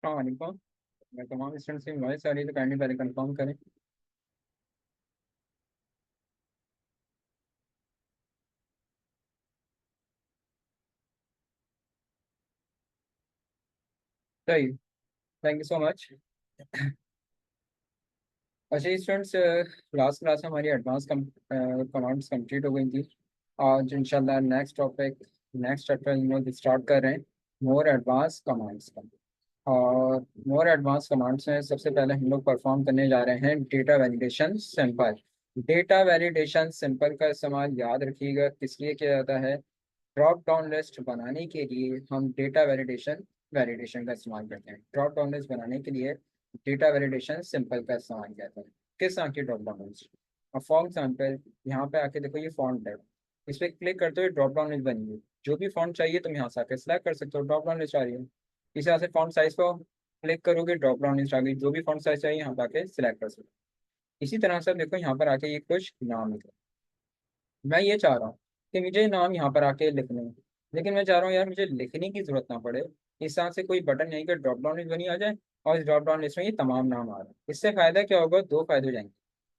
वालेकुम। मैं तमाम स्टूडेंट्स की वॉइस आ रही है तो काइंडली पहले कंफर्म करें। सही। Thank you so much. अच्छा स्टूडेंट्स, लास्ट क्लास में हमारी एडवांस कमांड्स कंप्लीट हो गई थी। आज इंशाल्लाह नेक्स्ट चैप्टर हम लोग स्टार्ट कर रहे हैं मोर एडवांस कमांड्स का। और मोर एडवांस कमांड्स में सबसे पहले हम लोग परफॉर्म करने जा रहे हैं data validation simple. Data validation simple का इस्तेमाल याद रखिएगा किस लिए किया जाता है। ड्रॉप डाउन लिस्ट बनाने के लिए हम डेटा वैलिडेशन वैलिडेशन का इस्तेमाल करते हैं। ड्रॉप डाउन लिस्ट बनाने के लिए डेटा वैलिडेशन सिंपल का इस्तेमाल किया जाता है। किस तरह की ड्रॉप डाउन लिस्ट? और फॉर एग्जाम्पल यहाँ पे आके देखो, ये फॉन्ट है। इस पर क्लिक करते हुए ड्रॉप डाउन लिस्ट बनी है। जो भी फॉन्ट चाहिए तुम यहाँ से आके सिलेक्ट कर सकते हो, ड्रॉप डाउन लिस्ट आ रही है। इसी तरह से फॉन्ट साइज को क्लिक करोगे, ड्रॉप डाउन लिस्ट आ गई। जो भी फॉन्ट साइज चाहिए यहाँ पे आके सिलेक्ट कर सकते हो। इसी तरह से देखो यहाँ पर आके ये कुछ नाम है। मैं ये चाह रहा हूँ कि मुझे नाम यहाँ पर आके लिखने हैं, लेकिन मैं चाह रहा हूँ यार मुझे लिखने की जरूरत ना पड़े। इस तरह से कोई बटन यहीं का ड्रॉप डाउन लिस्ट बनी आ जाए और इस ड्रॉप डाउन लिस्ट में ये तमाम नाम आ रहे हैं। इससे फायदा क्या होगा? दो फायदे हो जाएंगे।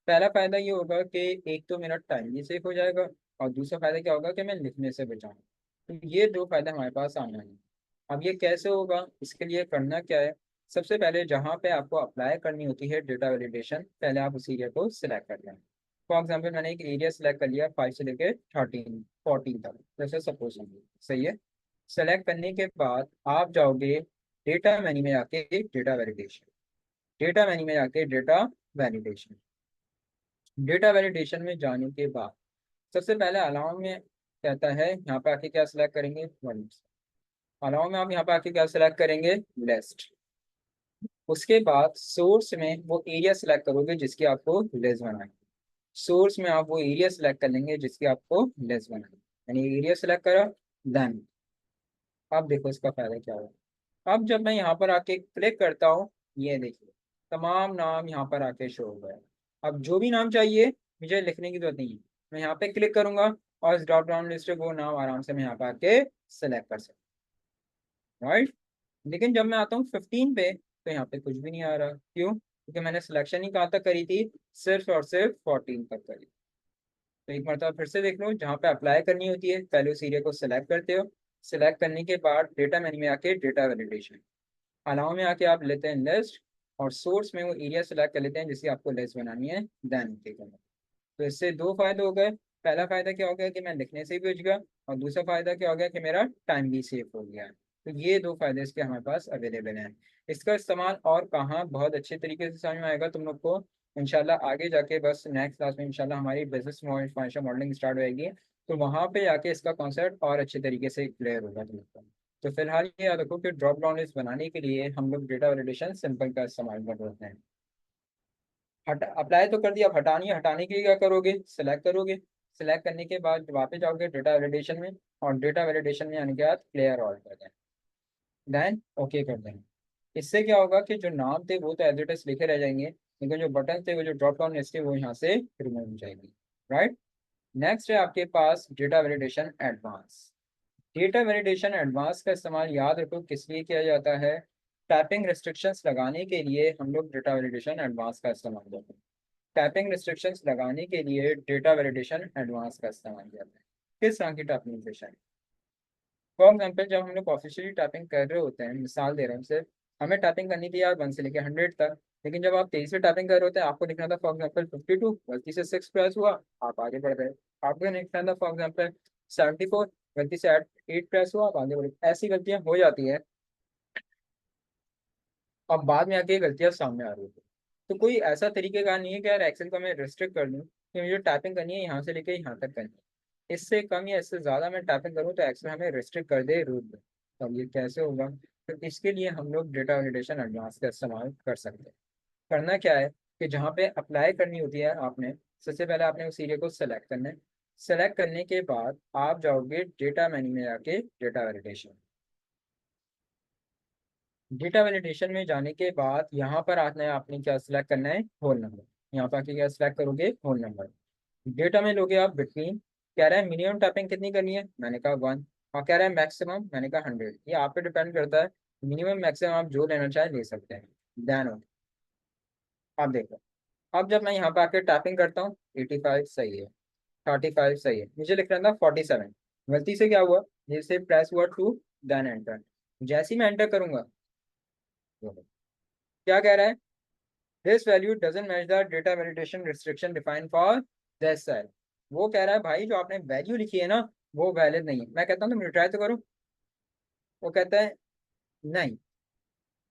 पहला फायदा ये होगा कि एक तो मेरा टाइम भी सेव हो जाएगा, और दूसरा फायदा क्या होगा कि मैं लिखने से बचाऊँ। तो ये दो फायदे हमारे पास सामने आएंगे। अब ये कैसे होगा? इसके लिए करना क्या है? सबसे पहले जहाँ पे आपको अप्लाई करनी होती है डेटा वैलिडेशन, पहले आप उस एरिया को सिलेक्ट कर लें। फॉर एग्जाम्पल मैंने एक एरिया सेलेक्ट कर लिया 5 से लेकर 13 14 तक, जैसे सपोज। सही है। सेलेक्ट करने के बाद आप जाओगे डेटा मेन्यू में आके डेटा वैलिडेशन। डेटा मेन्यू में आके डेटा वैलिडेशन। डेटा वैलिडेशन में जाने के बाद सबसे पहले अलाउ में कहता है, यहाँ पे आके क्या सिलेक्ट करेंगे? वन। अलाउ में आप यहाँ पे आके क्या सिलेक्ट करेंगे? लिस्ट। उसके बाद सोर्स में वो एरिया सिलेक्ट करोगे जिसकी आपको लिस्ट बनानी। सोर्स में आप वो एरिया सेलेक्ट कर लेंगे जिसकी आपको लेस बनानी। यानी एरिया सेलेक्ट करा, डन। अब देखो इसका फायदा क्या होगा। अब जब मैं यहाँ पर आके क्लिक करता हूँ, ये देखिए तमाम नाम यहाँ पर आके शो हो गए। अब जो भी नाम चाहिए मुझे लिखने की जरूरत नहीं है। मैं यहाँ पे क्लिक करूंगा और इस ड्रॉप डाउन लिस्ट से वो नाम आराम से मैं यहाँ पे आके सेलेक्ट कर सकता हूँ, राइट। लेकिन जब मैं आता हूँ 15 पे तो यहाँ पे कुछ भी नहीं आ रहा। क्यों? क्योंकि मैंने सिलेक्शन ही कहाँ तक करी थी? सिर्फ और सिर्फ 14 तक करी। तो एक मरतबा फिर से देख लो, जहाँ पे अप्लाई करनी होती है पहले उस एरिया को सिलेक्ट करते हो। सिलेक्ट करने के बाद डेटा मेन्यू में आके डेटा वैलिडेशन। अलाउ में आके आप लेते हैं लिस्ट, और सोर्स में वो एरिया सेलेक्ट कर लेते हैं जिसकी आपको लिस्ट बनानी है, देन ठीक है। तो इससे दो फायदे हो गए। पहला फायदा क्या हो गया कि मैं लिखने से भी बच गया, और दूसरा फायदा क्या हो गया कि मेरा टाइम भी सेव हो गया। तो ये दो फायदे इसके हमारे पास अवेलेबल हैं। इसका इस्तेमाल और कहाँ बहुत अच्छे तरीके से समझ में आएगा तुम लोग को इंशाल्लाह आगे जाके, बस नेक्स्ट क्लास में इंशाल्लाह हमारी बिजनेस फाइनेंशियल मॉडलिंग स्टार्ट होएगी। तो वहाँ पे आके इसका कॉन्सेप्ट और अच्छे तरीके से क्लियर होगा तुम लोग को। तो फिलहाल ये याद रखो कि ड्रॉप डाउन लिस्ट बनाने के लिए हम लोग डेटा वैलिडेशन सिंपल का इस्तेमाल कर रहे हैं। हट अप्लाई तो कर दिया, अब हटानी है। हटाने के लिए क्या करोगे? सिलेक्ट करोगे। सिलेक्ट करने के बाद वापस जाओगे डेटा वैलिडेशन में, और डेटा वैलिडेशन में आने के बाद क्लियर ऑल कर दें, देन ओके कर दें। इससे क्या होगा कि जो नाम थे वो तो एज इट इज लिखे रह जाएंगे, लेकिन जो बटन थे, वो जो ड्रॉप डाउन लिस्ट थे, वो यहाँ से रिमूव हो जाएगी, राइट। नेक्स्ट है आपके पास data validation advance. Data validation advance का इस्तेमाल याद रखो किस लिए किया जाता है। टैपिंग रिस्ट्रिक्शंस लगाने के लिए हम लोग डेटा वैलिडेशन एडवांस का इस्तेमाल करते हैं। टैपिंग रिस्ट्रिक्शंस लगाने के लिए डेटा वैलिडेशन एडवांस का इस्तेमाल किया जाता है। किस तरह की टैपिंग रिस्ट्रिक्शन? फॉर एग्जाम्पल जब हम लोग ऑफिशियली टैपिंग कर रहे होते हैं, मिसाल दे रहे हैं सिर्फ, हमें टैपिंग करनी थी यार 1 से लेकर 100 तक। लेकिन जब आप 23 से टैपिंग कर रहे होते हैं, आपको लिखना था फॉर एग्जाम्पल 52, गलती से 6 प्रेस हुआ, आप आगे बढ़ गए। आपको लिखना था फॉर एग्जाम्पल 74, गलती से 8 प्रेस हुआ, आप आगे बढ़े। ऐसी गलतियां हो जाती है, अब बाद में आके ये गलतियां सामने आ रही है। तो कोई ऐसा तरीके का नहीं है कि यार एक्सेल को मैं रिस्ट्रिक्ट कर दूं कि मुझे टाइपिंग करनी है यहाँ से लेके यहाँ तक करनी है। इससे कम या इससे ज़्यादा मैं टाइपिंग करूँ तो एक्सेल हमें रिस्ट्रिक्ट कर दे रूल में। तो अब ये कैसे होगा? तो इसके लिए हम लोग डेटा वैलिडेशन एडवांस का इस्तेमाल कर सकते हैं। करना क्या है कि जहाँ पे अप्लाई करनी होती है, आपने सबसे पहले आपने उस एरिया को सेलेक्ट करना है। सेलेक्ट करने के बाद आप जाओगे डेटा मेन्यू में जाके डेटा वैलिडेशन। डेटा वैलिडेशन में जाने के बाद यहाँ पर आना है, आपने क्या सिलेक्ट करना है? Whole number. यहाँ पर आके क्या सिलेक्ट करोगे? Whole number. डेटा में लोगे आप बिटवीन। कह रहा है मिनिमम टैपिंग कितनी करनी है, मैंने कहा 1। और कह रहा है मैक्सिमम, मैंने कहा 100। ये आप पे डिपेंड करता है मिनिमम मैक्सिमम आप जो लेना चाहे ले सकते हैं। देन आप देखो, अब जब मैं यहाँ पे आके टैपिंग करता हूँ, 85 सही है, 35 सही है, मुझे लिख रहा था 47, गलती से क्या हुआ, जैसे प्रेस हुआ टू, देन एंटर, जैसे ही मैं एंटर करूंगा, क्या कह रहा है, this value doesn't match the data validation restriction defined for this cell. वो कह रहा है भाई जो आपने वैल्यू लिखी है ना वो वैलिड नहीं है। मैं कहता हूँ तुम ट्राई तो करो, वो कहता है नहीं,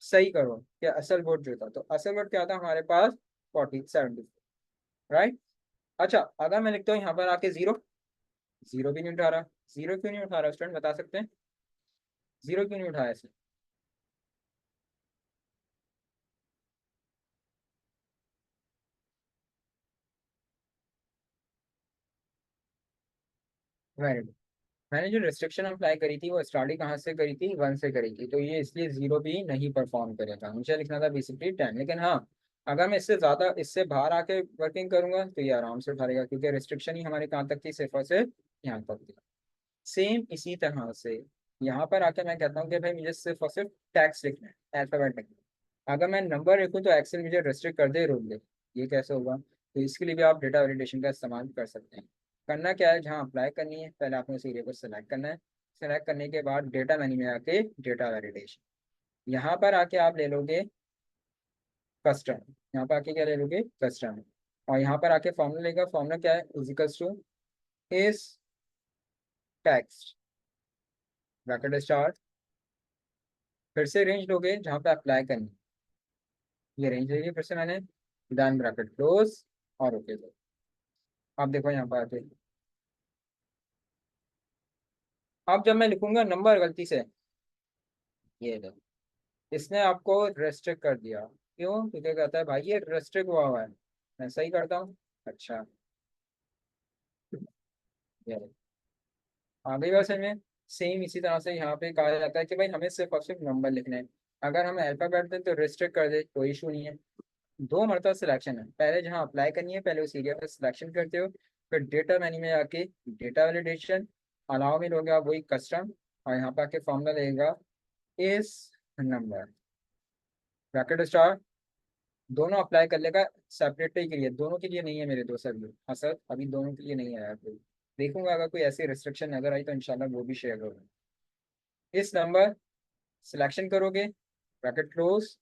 सही करो, क्या असल वोट जो था, तो असल वोट क्या था हमारे पास, 40 70, राइट। अच्छा, अगर मैं लिखता हूँ यहाँ पर आके जीरो, जीरो भी नहीं उठा रहा, जीरो क्यों नहीं उठा रहा स्टूडेंट बता सकते हैं, जीरो क्यों नहीं उठाया ऐसे। Very good. मैंने जो रिस्ट्रिक्शन अप्लाई करी थी वो स्टार्टिंग कहाँ से करी थी, 1 से करी थी, तो ये इसलिए जीरो भी नहीं परफॉर्म करेगा, मुझे लिखना था बेसिकली 10, लेकिन हाँ अगर मैं इससे ज्यादा इससे बाहर आके वर्किंग करूंगा तो ये आराम से उठाएगा, क्योंकि रिस्ट्रिक्शन ही हमारी कहाँ तक थी, सिर्फ और सिर्फ यहाँ तक थी। सेम इसी तरह से यहाँ पर आके मैं कहता हूँ कि भाई मुझे सिर्फ और सिर्फ टैक्स लिखना है, अल्फाबेट लिखना है। अगर मैं नंबर लिखूँ तो एक्सेल मुझे रेस्ट्रिक्ट कर दे, रोक दे, ये कैसे होगा, तो इसके लिए भी आप डेटा वैलिडेशन का इस्तेमाल कर सकते हैं। करना क्या है, जहाँ अप्लाई करनी है पहले आपने उस एरिया को सिलेक्ट करना है, सेलेक्ट करने के बाद डेटा मेन्यू में आके डेटा वैलिडेशन, यहाँ पर आके आप ले लोगे कस्टम, यहाँ पर आके क्या ले लोगे कस्टम, और यहाँ पर आके फॉर्मूला लेगा, फॉर्मूला क्या है, इजिकल्स टू इस टेक्स्ट ब्रैकेट स्टार, फिर से रेंज लोगे जहाँ पे अप्लाई करनी है, ये रेंज ले ली फिर से मैंने, डन ब्रैकेट क्लोज और ओके दो। आप देखो यहाँ पर आके, अब जब मैं लिखूंगा नंबर गलती से, ये देखो इसने आपको रेस्ट्रिक्ट कर दिया, क्यों, क्योंकि कहता है भाई ये रेस्ट्रिक्ट हुआ है, मैं सही करता हूँ, अच्छा, ये देखो। आ गई बात समझ में। सेम इसी तरह से यहाँ पे कहा जाता है कि भाई हमें सिर्फ और सिर्फ नंबर लिखने हैं, अगर हम अल्फाबेट दें तो रेस्ट्रिक्ट कर दे, कोई इशू नहीं है। दो मरतबा सिलेक्शन है, पहले जहाँ अप्लाई करनी है पहले उस एरिया पर सिलेक्शन करते हो, फिर डेटा मेन्यू में आके डेटा वैलिडेशन, अलाउ में लोगे आप वही कस्टम, और यहाँ पे आके फॉर्मूला लगेगा इस नंबर ब्रैकेट स्टार, दोनों अप्लाई कर लेगा, सेपरेटली के लिए, दोनों के लिए नहीं है मेरे दोस्त, अभी हाँ सर अभी दोनों के लिए नहीं आया कोई, देखूंगा अगर कोई ऐसी रिस्ट्रिक्शन नजर आई तो इंशाल्लाह वो भी शेयर करूंगा। इस नंबर सिलेक्शन करोगे, ब्रैकेट क्लोज,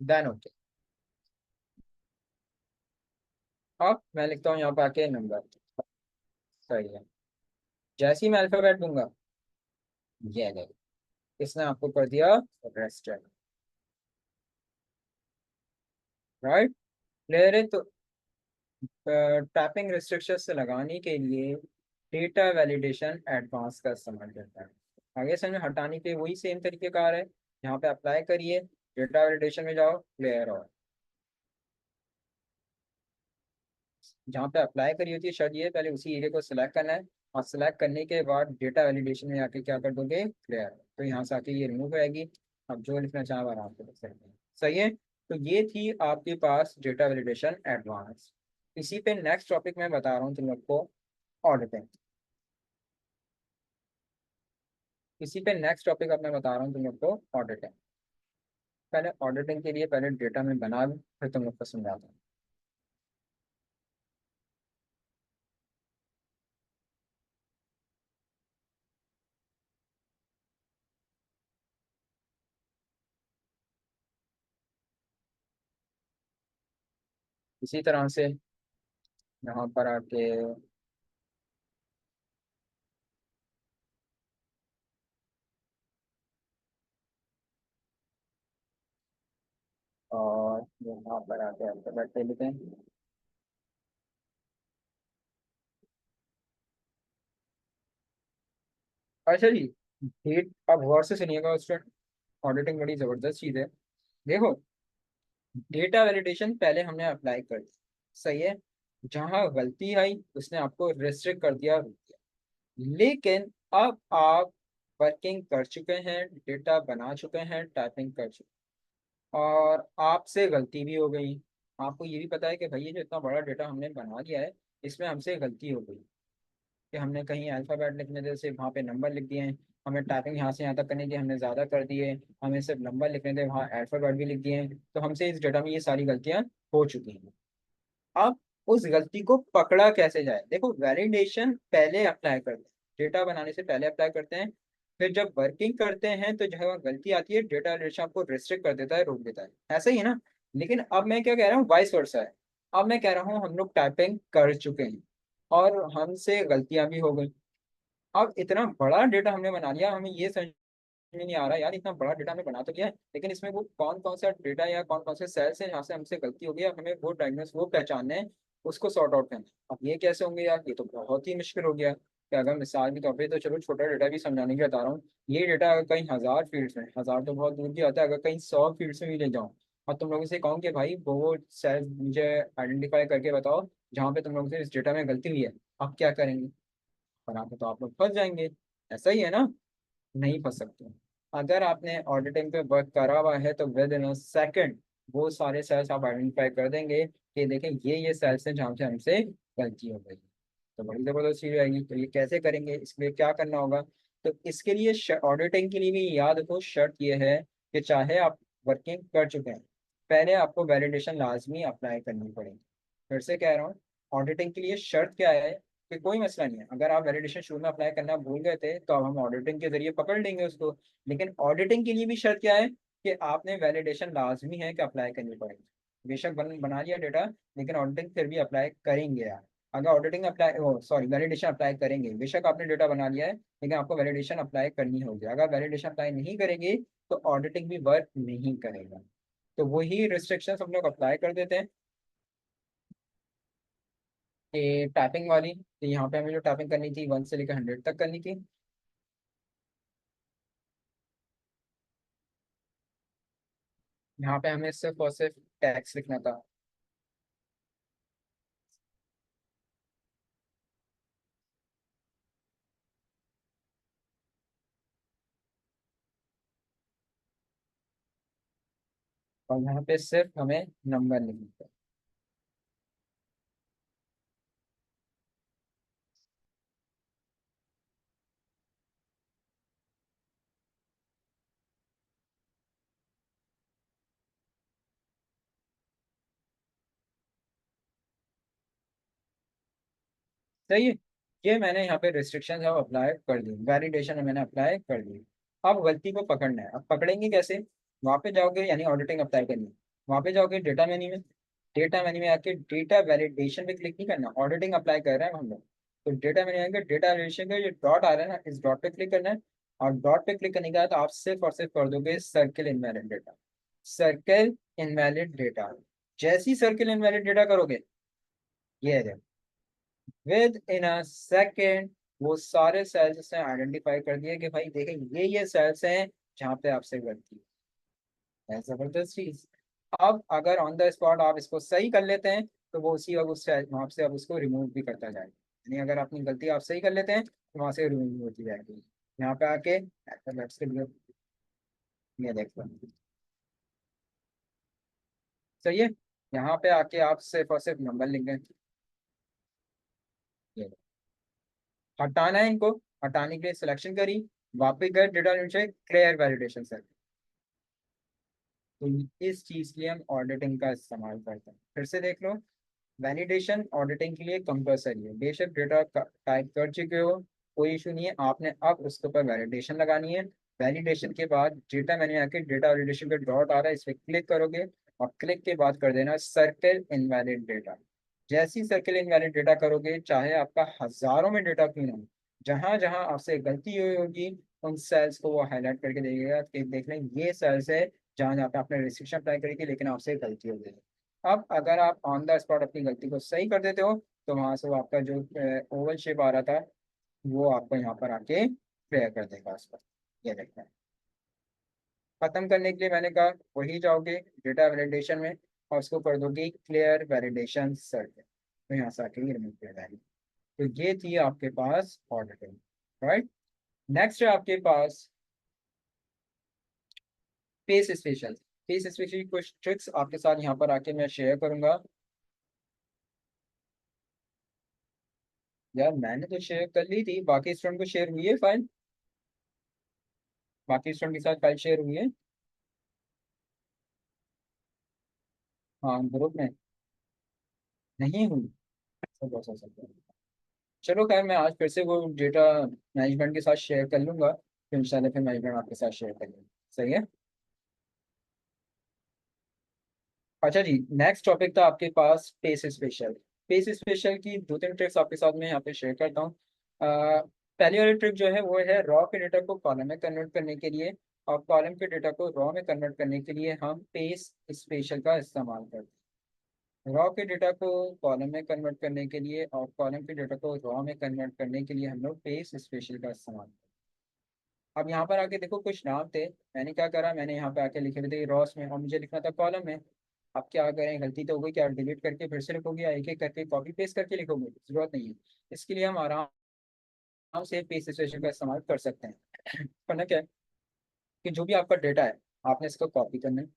देन ओके। अब मैं लिखता हूँ यहाँ पे आके नंबर, सही है, जैसे ही मैं अल्फाबेट दूंगा, ये देखो इसने आपको कर दिया रेस्ट्रिक्ट, राइट, क्लियर है। तो टैपिंग रिस्ट्रिक्शन से लगाने के लिए डेटा वैलिडेशन एडवांस का इस्तेमाल करता है, आगे से हमें हटाने के वही सेम तरीके कार है, यहाँ पे अप्लाई करिए, डेटा वैलिडेशन में जाओ, क्लियर और जहाँ पे अप्लाई करी होती है शर्त ये है, पहले उसी एरिया को सिलेक्ट करना है, और सिलेक्ट करने के बाद डेटा वैलिडेशन में आके क्या कर दोगे, क्लियर, तो यहाँ से आके ये रिमूव हो जाएगी। अब जो लिखना चाहो आराम से लिख सकते हैं, सही है। तो ये थी आपके पास डेटा वैलिडेशन एडवांस। इसी पे नेक्स्ट टॉपिक मैं बता रहा हूँ तुम लोग को, ऑडिटिंग। इसी पे नेक्स्ट टॉपिक अब मैं बता रहा हूँ तुम लोग को, ऑडिटिंग। पहले ऑडिटिंग के लिए पहले डेटा में बना लूँ, फिर तुम लोग को समझाता हूँ। इसी तरह से यहाँ पर आके, और यहाँ पर आके अल्फाबेट ले लेते हैं। अच्छा जी, डेट अब गौर से सुनिएगा स्टूडेंट, ऑडिटिंग बड़ी जबरदस्त चीज है। देखो, डेटा वैलिडेशन पहले हमने अप्लाई कर दी, सही है, जहां गलती आई उसने आपको रेस्ट्रिक्ट कर दिया, रोक दिया, लेकिन अब आप वर्किंग कर चुके हैं, डेटा बना चुके हैं, टाइपिंग कर चुके हैं, और आपसे गलती भी हो गई, आपको ये भी पता है कि भाई ये जो इतना बड़ा डेटा हमने बना लिया है इसमें हमसे गलती हो गई, कि हमने कहीं अल्फाबेट लिखने जैसे वहाँ पे नंबर लिख दिए हैं, हमें टाइपिंग यहाँ से यहाँ तक करनी थी, हमने ज़्यादा कर दिए, हमें सिर्फ नंबर लिखने थे, वहाँ अल्फाबेट भी लिख दिए हैं, तो हमसे इस डेटा में ये सारी गलतियाँ हो चुकी हैं। अब उस गलती को पकड़ा कैसे जाए? देखो, वैलिडेशन पहले अप्लाई करते हैं, डेटा बनाने से पहले अप्लाई करते हैं, फिर जब वर्किंग करते हैं तो जहाँ गलती आती है डेटा वैलिडेशन आपको रिस्ट्रिक्ट कर देता है, रोक देता है, ऐसा ही है ना। लेकिन अब मैं क्या कह रहा हूँ, वाइस वर्सा है। अब मैं कह रहा हूँ हम लोग टाइपिंग कर चुके हैं और हमसे गलतियां भी हो गई। अब इतना बड़ा डेटा हमने बना लिया, हमें ये समझ में नहीं आ रहा यार, इतना बड़ा डेटा हमने बना तो लिया है, लेकिन इसमें वो कौन कौन सा डेटा या कौन कौन से सेल्स हैं जहाँ से हमसे गलती हो गई है, हमें वो डायग्नोस वो पहचानना है, उसको सॉर्ट आउट करना है। अब ये कैसे होंगे यार, ये तो बहुत ही मुश्किल हो गया कि अगर मिसाल के तौर पे, तो चलो छोटा डेटा भी समझाने के लिए बता रहा हूँ, ये डेटा अगर कहीं 1000 फील्ड्स में, 1000 तो बहुत दूर की आता है, अगर कहीं 100 फील्ड्स में भी ले जाऊँ और तुम लोगों से कहूँ कि भाई वो सेल्स मुझे आइडेंटिफाई करके बताओ जहाँ पे तुम लोगों से इस डेटा में गलती हुई है, आप क्या करेंगे? और आप तो आप लोग फंस जाएंगे, ऐसा ही है ना। नहीं फंस सकते। अगर आपने ऑडिटिंग पे वर्क करा हुआ है तो विद इन सेकंड वो सारे सेल्स आप आइडेंटिफाई कर देंगे कि देखें ये सेल्स हैं जहाँ से हमसे गलती हो गई। तो बड़ी जबरदस्त चीज आएगी। तो ये कैसे करेंगे, इसके लिए क्या करना होगा? तो इसके लिए ऑडिटिंग के लिए भी याद रखो, शर्त ये है कि चाहे आप वर्किंग कर चुके हैं, पहले आपको वैलिडेशन लाजमी अप्लाई करनी पड़ेगी। फिर से कह रहा हूँ, ऑडिटिंग के लिए शर्त क्या है कि कोई मसला नहीं है, अगर आप वैलिडेशन शुरू में अप्लाई करना भूल गए थे तो अब हम ऑडिटिंग के जरिए पकड़ लेंगे उसको। लेकिन ऑडिटिंग के लिए भी शर्त क्या है कि आपने वैलिडेशन लाजमी है कि अप्लाई करनी पड़ेगी। बेशक बना लिया डेटा, लेकिन ऑडिटिंग फिर भी अप्लाई करेंगे आप। अगर auditing apply sorry validation apply करेंगे, बेशक आपने डेटा बना लिया है लेकिन आपको वैलिडेशन अप्लाई करनी होगी। अगर वैलिडेशन अप्लाई नहीं करेंगे तो ऑडिटिंग भी वर्क नहीं करेगा। तो वही रिस्ट्रिक्शंस हम लोग अप्लाई कर देते हैं कि टाइपिंग वाली, तो यहाँ पे हमें जो टाइपिंग करनी थी 1 से लेकर 100 तक करनी थी। यहाँ पे हमें सिर्फ और सिर्फ टैक्स लिखना था। और यहाँ पे सिर्फ हमें नंबर लिखना था। सही है। ये मैंने यहाँ पे रिस्ट्रिक्शन है अप्लाई कर दी, वैलिडेशन मैंने अप्लाई कर दी। अब गलती को पकड़ना है, अब पकड़ेंगे कैसे? वहाँ पे जाओगे, यानी ऑडिटिंग अप्लाई करनी है, वहाँ पे जाओगे डेटा मेन्यू में, डेटा मेन्यू में आके डेटा वैलिडेशन पे क्लिक नहीं करना, ऑडिटिंग अप्लाई कर रहे हैं हम लोग। तो डेटा मेन्यू आएंगे, डेटा वैलिडेशन का जो डॉट आ रहा है ना, इस डॉट पे क्लिक करना है। और डॉट पे क्लिक करने के बाद आप सिर्फ और सिर्फ कर दोगे circle invalid data. Circle invalid data, जैसी सर्किल इनवैलिड डेटा करोगे, ये है, विद इन अ सेकेंड वो सारे सेल्स से आइडेंटिफाई कर दिए कि भाई देखें ये सेल्स हैं जहाँ पे आपसे गलती है। जबरदस्त चीज। अब अगर ऑन द स्पॉट आप इसको सही कर लेते हैं तो वो उसी वक्त उस वहां से अब उसको रिमूव भी करता जाएगा। यानी अगर अपनी गलती आप सही कर लेते हैं तो वहां से रिमूव होती जाएगी। यहाँ पे आके alphabets के लिए ये देखो, सही है। यहाँ पे आके आप सिर्फ और सिर्फ नंबर लिख दें। ये हटाना है इनको, हटाने के लिए सिलेक्शन करी, वापस गए डेटा से क्लियर वैलिडेशन से। तो इस चीज के लिए हम ऑडिटिंग का इस्तेमाल करते हैं। फिर से देख लो, वैलिडेशन ऑडिटिंग के लिए कंपलसरी है। बेशक डेटा टाइप कर चुके हो, कोई इशू नहीं है, आपने अब उसके ऊपर वैलिडेशन लगानी है। वैलिडेशन के बाद डेटा मैंने आके डेटा वैलिडेशन का डॉट आ रहा है, इस पर क्लिक करोगे और क्लिक के बाद कर देना सर्किल इनवैलिड डेटा। जैसी सर्किल इनवैलिड डेटा करोगे, चाहे आपका हजारों में डेटा क्यों ना हो, जहां जहां आपसे गलती हुई होगी उन सेल्स को वो हाईलाइट करके देगा कि देख लें ये सेल्स है जहाँ जहाँ पे आपने रिस्ट्रिक्शन अप्लाई करी थी लेकिन आपसे गलती हो गई। अब अगर आप ऑन द स्पॉट अपनी गलती को सही कर देते हो तो वहां से वो आपका जो ओवल शेप आ रहा था वो आपको यहाँ पर आके क्लियर कर देगा उस पर। ये देखना है। खत्म करने के लिए मैंने कहा वही जाओगे डेटा वैलिडेशन में और उसको कर दोगे क्लियर वैलिडेशन सर्किट, तो यहाँ से आके रिमूव कर जाएगी। तो ये थी आपके पास ऑडिटिंग, राइट। नेक्स्ट है आपके पास पेस स्पेशल। पेस स्पेशल की कुछ ट्रिक्स आपके साथ यहाँ पर आके मैं शेयर करूंगा। यार मैंने तो शेयर कर ली थी, बाकी स्टूडेंट को शेयर हुई है फाइल? बाकी स्टूडेंट के साथ फाइल शेयर हुई है? हाँ, ग्रुप में नहीं हुई। सब हो सकता है। चलो खैर, मैं आज फिर से वो डेटा मैनेजमेंट के साथ शेयर कर लूंगा, फिर इंशाल्लाह फिर मैनेजमेंट आपके साथ शेयर कर लूंगा। सही है। अच्छा जी, नेक्स्ट टॉपिक था आपके पास पेस स्पेशल। पेस स्पेशल की दो तीन ट्रिक्स आपके साथ में यहाँ पे शेयर करता हूँ। पहली वाली ट्रिक जो है वो है रॉ के डेटा को कॉलम में कन्वर्ट करने के लिए, और कॉलम के डेटा को रॉ में कन्वर्ट करने के लिए हम पेस स्पेशल का इस्तेमाल करते हैं। रॉ के डेटा को कॉलम में कन्वर्ट करने के लिए और कॉलम के डेटा को रॉ में कन्वर्ट करने के लिए हम लोग पेस स्पेशल का इस्तेमाल करते हैं। अब यहाँ पर आके देखो कुछ नाम थे, मैंने क्या करा, मैंने यहाँ पे आके लिखे हुए थे रॉस में और मुझे लिखना था कॉलम में। अब क्या करें, गलती तो हो गई, क्या डिलीट करके फिर से लिखोगे या एक एक करके कॉपी पेस्ट करके लिखोगे? जरूरत नहीं है। इसके लिए हम आराम से पेस्ट सिचुएशन का इस्तेमाल कर सकते हैं। करना क्या है कि जो भी आपका डेटा है, आपने इसको कॉपी करना है।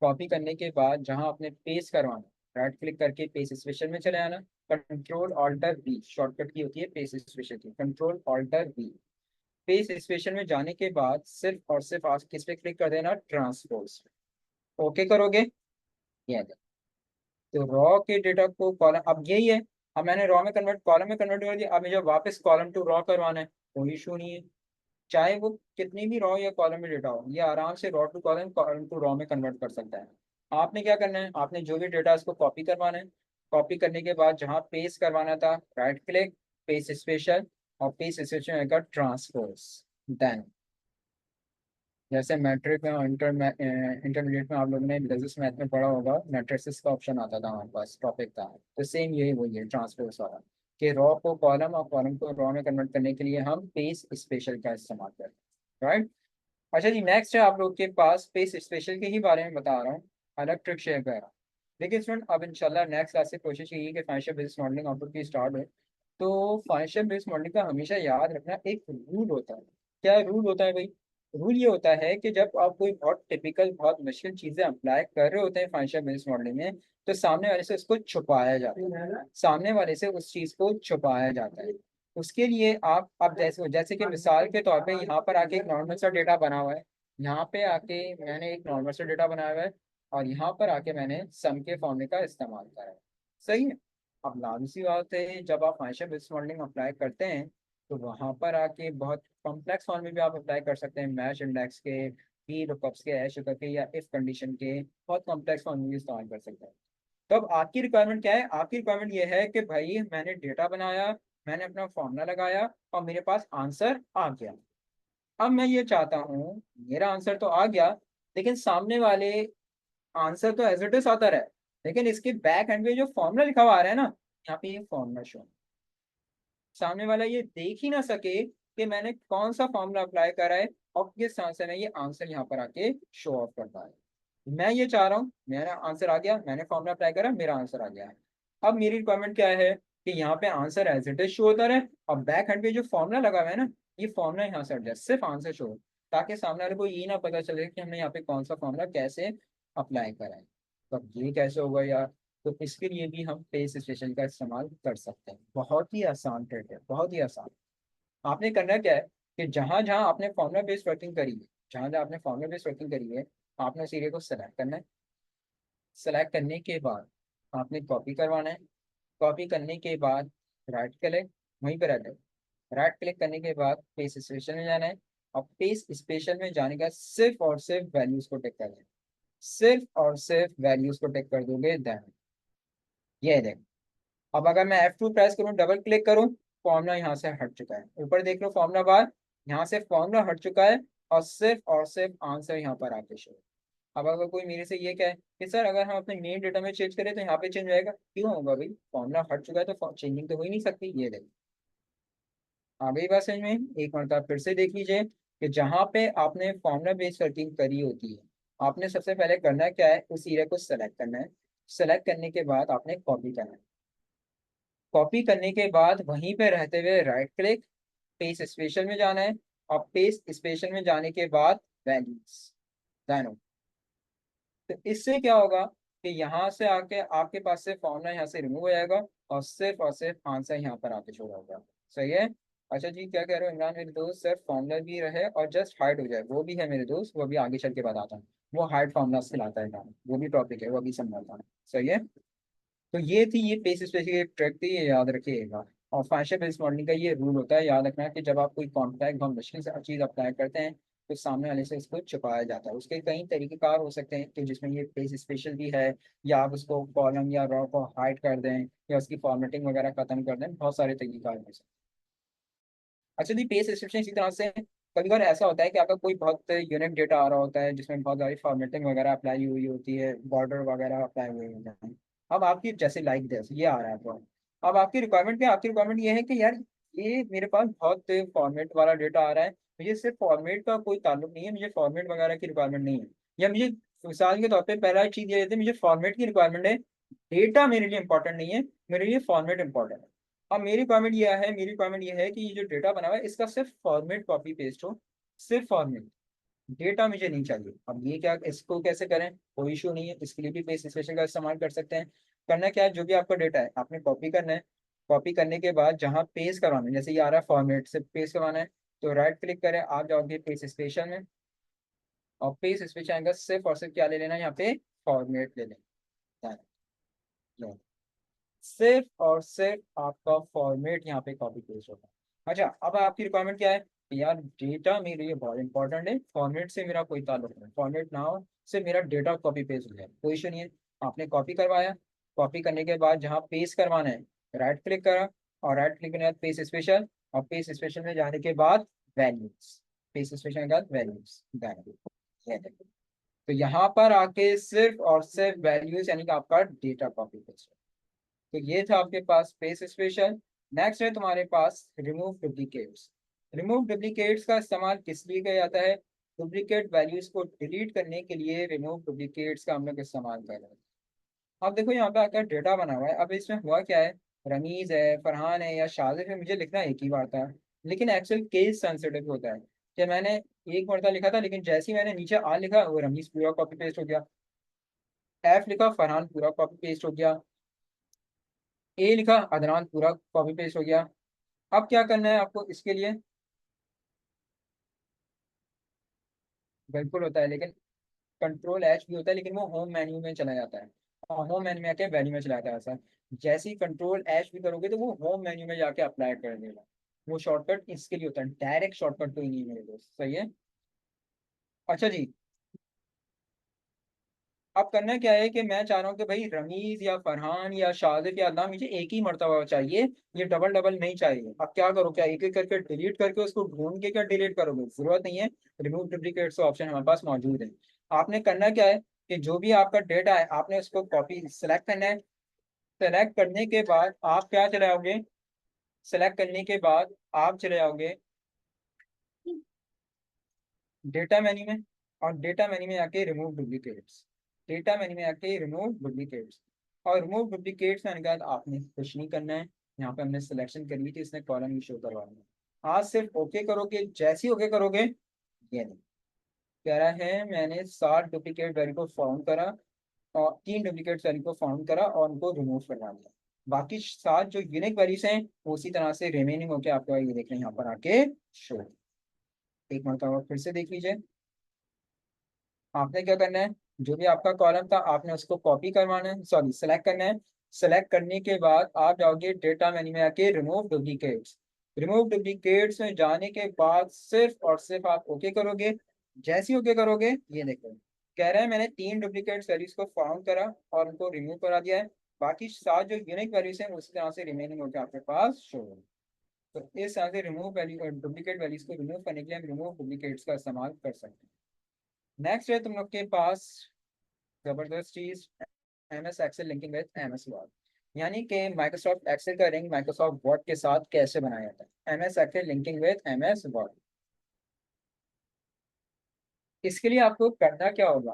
कॉपी करने के बाद जहां आपने पेस्ट करवाना, राइट क्लिक करके पेस्ट स्पेशल में चले आना। कंट्रोल ऑल्टर बी शॉर्टकट की होती है पेस्ट स्पेशल की, control alter B. Paste special में जाने के बाद सिर्फ और सिर्फ आप किस पे क्लिक कर देना, ट्रांसपोज। ओके करोगे? ये तो रॉ के डेटा को कॉलम, अब यही है। अब मैंने रॉ में कन्वर्ट, कॉलम में कन्वर्ट कर दिया, अब मुझे वापस कॉलम टू रॉ करवाना है, कोई इशू नहीं है। चाहे वो कितनी भी रॉ या कॉलम में डेटा हो, ये आराम से row to column, column to row में कन्वर्ट कर सकता है। आपने क्या करना है, आपने जो भी डेटा इसको कॉपी करवाना है। कॉपी करने के बाद जहाँ पेस्ट करवाना था, राइट क्लिक, पेस्ट स्पेशल, और पेस्ट स्पेशल का ट्रांसपोज। देन जैसे मैट्रिक में और इंटरमीडिएट में आप लोगों ने बिजनेस मैथ में पढ़ा होगा, मैट्रिसेस का ऑप्शन आता था, हमारे पास टॉपिक था, तो सेम यही वही है ट्रांसपोज वाला, कि रॉ को कॉलम और कॉलम को रॉ में कन्वर्ट करने के लिए हम पेज स्पेशल का इस्तेमाल करते हैं, राइट। अच्छा जी, नेक्स्ट है आप लोग के पास पेज स्पेशल के ही बारे में बता रहा हूँ, अलग ट्रिक शेयर कर रहा हूँ। देखिए स्टूडेंट, अब इंशाल्लाह नेक्स्ट क्लास से कोशिश यही है कि फाइनेंशियल बिजनेस मॉडलिंग आप लोग की स्टार्ट हो। तो फाइनेंशियल बिजनेस मॉडलिंग का हमेशा याद रखना एक रूल होता है। क्या रूल होता है भाई? रूल ये होता है कि जब आप कोई बहुत टिपिकल, बहुत मुश्किल चीजें अप्लाई कर रहे होते हैं फाइनेंशियल बिजनेस मॉडलिंग में, तो सामने वाले से उसको छुपाया जाता है, सामने वाले से उस चीज को छुपाया जाता है। उसके लिए आप, अब जैसे जैसे कि मिसाल के तौर पे यहाँ पर आके एक नॉर्मल सा डेटा बना हुआ है, यहाँ पे आके मैंने एक नॉर्मल सा डेटा बनाया हुआ है, और यहाँ पर आके मैंने सम के फॉर्मूले का इस्तेमाल करा है। सही है। अब लाजमी सी बात है, जब आप फाइनेंशियल बिजनेस मॉडलिंग अप्लाई करते हैं, तो वहां पर आके बहुत कॉम्प्लेक्स फॉर्मूले भी आप अप्लाई कर सकते हैं, मैच इंडेक्स के, ही लुकअप्स के, ऐश के, या इफ कंडीशन के, बहुत कॉम्प्लेक्स फॉर्मूले इस्तेमाल कर सकते हैं। तो अब आपकी रिक्वायरमेंट क्या है? आपकी रिक्वायरमेंट ये है कि भाई मैंने डेटा बनाया, मैंने अपना फॉर्मूला लगाया, और मेरे पास आंसर आ गया। अब मैं ये चाहता हूँ, मेरा आंसर तो आ गया, लेकिन सामने वाले आंसर तो एज इट इज आता रहे, लेकिन इसके बैक एंड पे जो फॉर्मूला लिखा हुआ आ रहा है ना, यहाँ पे ये फॉर्मूला शो, सामने वाला ये देख ही ना सके कि मैंने कौन सा फॉर्मूला अप्लाई करा है, और किस आंसर में ये आंसर यहाँ पर आके शो ऑफ करता है। मैं ये चाह रहा हूँ, मेरा आंसर आ गया, मैंने फॉर्मूला अप्लाई करा, मेरा आंसर आ गया है। अब मेरी रिक्वायरमेंट क्या है कि यहाँ पे answer as it is show होता रहे, और बैक हैंड पे जो फॉर्मूला लगा हुआ है ना, ये फॉर्मूला यहाँ से हट जाए, सिर्फ आंसर शो हो, ताकि सामने वाले को ये ना पता चले कि हमने यहाँ पे कौन सा फॉर्मूला कैसे अप्लाई करा है। तो अब ये कैसे होगा यार? तो इसके लिए भी हम पेज स्टेशन का इस्तेमाल कर सकते हैं, बहुत ही आसान ट्रिक है, बहुत ही आसान। आपने करना क्या है कि जहां जहां आपने फॉर्मुला बेस्ड वर्किंग करी है, जहां जहां आपने फॉर्मुला बेस्ड वर्किंग करी है, आपने उस एरिया को सेलेक्ट करना है। सेलेक्ट करने के बाद आपने कॉपी करवाना है। कॉपी करने के बाद राइट क्लिक, वहीं पर रहते हैं, राइट क्लिक करने के बाद पेज स्पेशल में जाना है, और पेज स्पेशल में जाने का सिर्फ और सिर्फ वैल्यूज को टिक करना है, सिर्फ और सिर्फ वैल्यूज को टिक कर दोगे, देन ये देख। अब अगर मैं F2 प्रेस करूं, डबल क्लिक करूं, फॉर्मूला यहाँ से हट चुका है, ऊपर देख लो फॉर्मूला बार, यहाँ से फॉर्मूला हट चुका है, और सिर्फ आंसर यहाँ पर आके शो। अब अगर कोई मेरे से ये कहे कि सर अगर हम अपने मेन डेटा में चेंज करें तो यहाँ पे चेंज होएगा, क्यों होगा भाई? फॉर्मूला हट चुका है तो चेंजिंग तो हो ही नहीं सकती। ये देखो, आ गई बात समझ में? एक मरतबा फिर से देख लीजिए कि जहाँ पे आपने फॉर्मूला बेस्ड सर्चिंग करी होती है, आपने सबसे पहले करना क्या है, उस एरिया को सेलेक्ट करना है। सेलेक्ट करने के बाद आपने कॉपी करना है। कॉपी करने के बाद वहीं पे रहते हुए राइट क्लिक, पेस्ट स्पेशल में जाना है, और पेस्ट स्पेशल में जाने के बाद वैल्यूज, जानो। तो इससे क्या होगा कि यहाँ से आके आपके पास से फॉर्मूला यहाँ से रिमूव हो जाएगा, और सिर्फ आंसर यहाँ पर आके छोड़ा होगा। सही है। अच्छा जी, क्या कह रहे हो इमरान मेरे दोस्त, सर फॉर्मूला भी रहे और जस्ट हाइड हो जाए, वो भी है मेरे दोस्त, वो भी आगे चल के बताता हूँ। वो हाइड फॉर्मूला खिलाता है काम, वो भी टॉपिक है, वो भी समझाता हूँ। सही है। तो ये थी, ये पेस स्पेसिफिक एक ट्रिक थी, ये याद रखिएगा। और फाइनेंशियल बेस्ड मॉडलिंग का ये रूल होता है, याद रखना कि जब आप कोई कॉन्ट्रैक्ट बहुत मुश्किल से चीज अप्लाई करते हैं तो सामने वाले से इसको छुपाया जाता है। उसके कई तरीकेकार हो सकते हैं कि जिसमें ये पेज स्पेशल भी है, या आप उसको कॉलम या रॉ को हाइड कर दें, या उसकी फॉर्मेटिंग वगैरह खत्म कर दें, बहुत सारे तरीकेकार हो सकते हैं। अच्छा जी, पेज रिस्ट्रिक्शन इसी तरह से कभी कभार ऐसा होता है कि आपका कोई बहुत यूनिक डेटा आ रहा होता है जिसमें बहुत सारी फॉर्मेटिंग वगैरह अप्लाई हुई होती है, बॉर्डर वगैरह अप्लाई हुए होते हैं। अब आपकी जैसे लाइक दिस ये आ रहा है आपको। अब आपकी रिक्वायरमेंट क्या, आपकी रिक्वायरमेंट ये है कि यार ये मेरे पास बहुत फॉर्मेट वाला डेटा आ रहा है, मुझे सिर्फ फॉर्मेट का कोई ताल्लुक नहीं है, मुझे फॉर्मेट वगैरह की रिक्वायरमेंट नहीं है। या मुझे मिसाल के तौर पे पहला चीज ये देते हैं, मुझे फॉर्मेट की रिक्वायरमेंट है, डेटा मेरे लिए इंपॉर्टेंट नहीं है, मेरे लिए फॉर्मेट इंपॉर्टेंट है। अब मेरी रिक्वायरमेंट ये है कि ये जो डेटा बना हुआ है इसका सिर्फ फॉर्मेट कॉपी पेस्ट हो, सिर्फ फॉर्मेट, डेटा मुझे नहीं चाहिए। अब ये क्या, इसको कैसे करें, कोई इशू नहीं है, इसके लिए भी पेस्ट स्पेशल का इस्तेमाल कर सकते हैं। करना क्या है, जो भी आपका डेटा है आपने कॉपी करना है। कॉपी करने के बाद जहाँ पेस्ट करवाना है, जैसे ये आ रहा है फॉर्मेट से पेस्ट करवाना है, तो राइट क्लिक करें, आप जाओगे पेस्ट स्पेशल में, और पेस्ट स्पेशल आएगा, सिर्फ और सिर्फ क्या ले लेना है यहाँ पे, फॉर्मेट ले लेना है। सिर्फ और सिर्फ आपका फॉर्मेट यहाँ पे कॉपी पेस्ट होगा। अच्छा, अब आपकी रिक्वायरमेंट क्या है कि यार डेटा मेरे लिए बहुत इंपॉर्टेंट है, फॉर्मेट से मेरा कोई ताल्लुक नहीं, फॉर्मेट ना हो, से मेरा डेटा कॉपी पेस्ट हो जाए, कोई इशू नहीं है। आपने कॉपी करवाया, कॉपी करने के बाद जहाँ पेस्ट करवाना है, राइट क्लिक करा, और राइट क्लिक करने के बाद पेस्ट स्पेशल, और पेस्ट स्पेशल में जाने के बाद वैल्यूज, पेस्ट स्पेशल के बाद वैल्यूज, तो यहाँ पर आके सिर्फ और सिर्फ वैल्यूज, यानी कि आपका डेटा कॉपी पेस्ट। तो ये था आपके पास स्पेस स्पेशल। नेक्स्ट है तुम्हारे पास रिमूव डुप्लीकेट्स। रिमूव डुप्लीकेट्स का इस्तेमाल किस लिए किया जाता है, डुप्लीकेट वैल्यूज को डिलीट करने के लिए रिमूव डुप्लीकेट्स का हम लोग इस्तेमाल कर रहे हैं। अब देखो यहाँ पे आकर डेटा बना हुआ है, अब इसमें हुआ क्या है, रमीज है, फरहान है, या शाजिफ है, मुझे लिखना एक ही बार था, लेकिन एक्चुअल केस सेंसिटिव होता है कि मैंने एक मरता लिखा था, लेकिन जैसे ही मैंने नीचे आ लिखा वो रमीज पूरा कॉपी पेस्ट हो गया, एफ लिखा फरहान पूरा कॉपी पेस्ट हो गया, ए लिखा अदनान पूरा कॉपी पेस्ट हो गया। अब क्या करना है आपको इसके लिए, बिल्कुल होता है, लेकिन कंट्रोल एच भी होता है, लेकिन वो होम मेन्यू में चला जाता है, और होम मेन्यू में आके वैल्यू में चला जाता है ऐसा। जैसे ही कंट्रोल एच भी करोगे तो वो होम मेन्यू में जाके अप्लाई कर देगा। वो शॉर्टकट इसके लिए होता है, डायरेक्ट शॉर्टकट तो ही नहीं है मेरे दोस्त, सही है। अच्छा जी, अब करना क्या है कि मैं चाह रहा हूँ कि भाई रमीज या फरहान या शादिब या अल्लाह मुझे एक ही मर्तबा चाहिए, ये डबल डबल नहीं चाहिए। अब क्या करो, क्या एक एक करके डिलीट करके उसको ढूंढ के क्या डिलीट करोगे, जरूरत नहीं है। रिमूव डुप्लीकेट्स ऑप्शन हमारे पास मौजूद है। आपने करना क्या है कि जो भी आपका डेटा है आपने उसको कॉपी सेलेक्ट करना है। सेलेक्ट करने के बाद आप क्या चले आओगे, सेलेक्ट करने के बाद आप चले आओगे डेटा मेन्यू में, और डेटा मेन्यू में आके रिमूव डुप्लीकेट्स, डेटा मेन्यू में आके रिमूव डुप्लीकेट्स, और रिमूव डुप्लीकेट्स आने के बाद आपने कुछ नहीं करना है। यहाँ पे हमने सिलेक्शन कर ली थी, इसने कॉलम ही शो करवाना है। आज सिर्फ ओके करोगे, जैसे ही ओके करोगे, ये नहीं, कह रहा है मैंने 7 डुप्लीकेट वैल्यू को फाउंड करा, और 3 डुप्लीकेट वैल्यू को फाउंड करा और उनको रिमूव करवा दिया। बाकी 7 जो यूनिक वैल्यूज हैं वो उसी तरह से रिमेनिंग होकर आपको ये देख रहे हैं यहाँ पर आके शो। एक मरतबा फिर से देख लीजिए, आपने क्या करना है, जो भी आपका कॉलम था आपने उसको कॉपी करवाना है, सॉरी सेलेक्ट करना है। सेलेक्ट करने के बाद आप जाओगे डेटा मेन्यू में आके रिमूव डुप्लीकेट्स। रिमूव डुप्लीकेट्स में जाने के बाद सिर्फ और सिर्फ आप ओके करोगे। जैसे ही ओके करोगे, ये देखो कह रहा है मैंने 3 डुप्लीकेट वैल्यूज को फाउंड करा और उनको रिमूव करा दिया है। बाकी 7 जो यूनिक वैल्यूज हैं उसी तरह से रिमेनिंग होकर आपके पास शो हो। तो इस तरह से रिमूव वैल्यू डुप्लीकेट वैल्यूज को रिमूव करने के लिए हम रिमूव डुप्लीकेट्स का इस्तेमाल कर सकते हैं। नेक्स्ट है तुम लोग के पास जबरदस्त चीज, M S Excel linking with M S Word. यानी कि माइक्रोसॉफ्ट एक्सेल का लिंक माइक्रोसॉफ्ट वर्ड के साथ कैसे बनाया जाता है, M S Excel linking with M S Word. इसके लिए आपको करना क्या होगा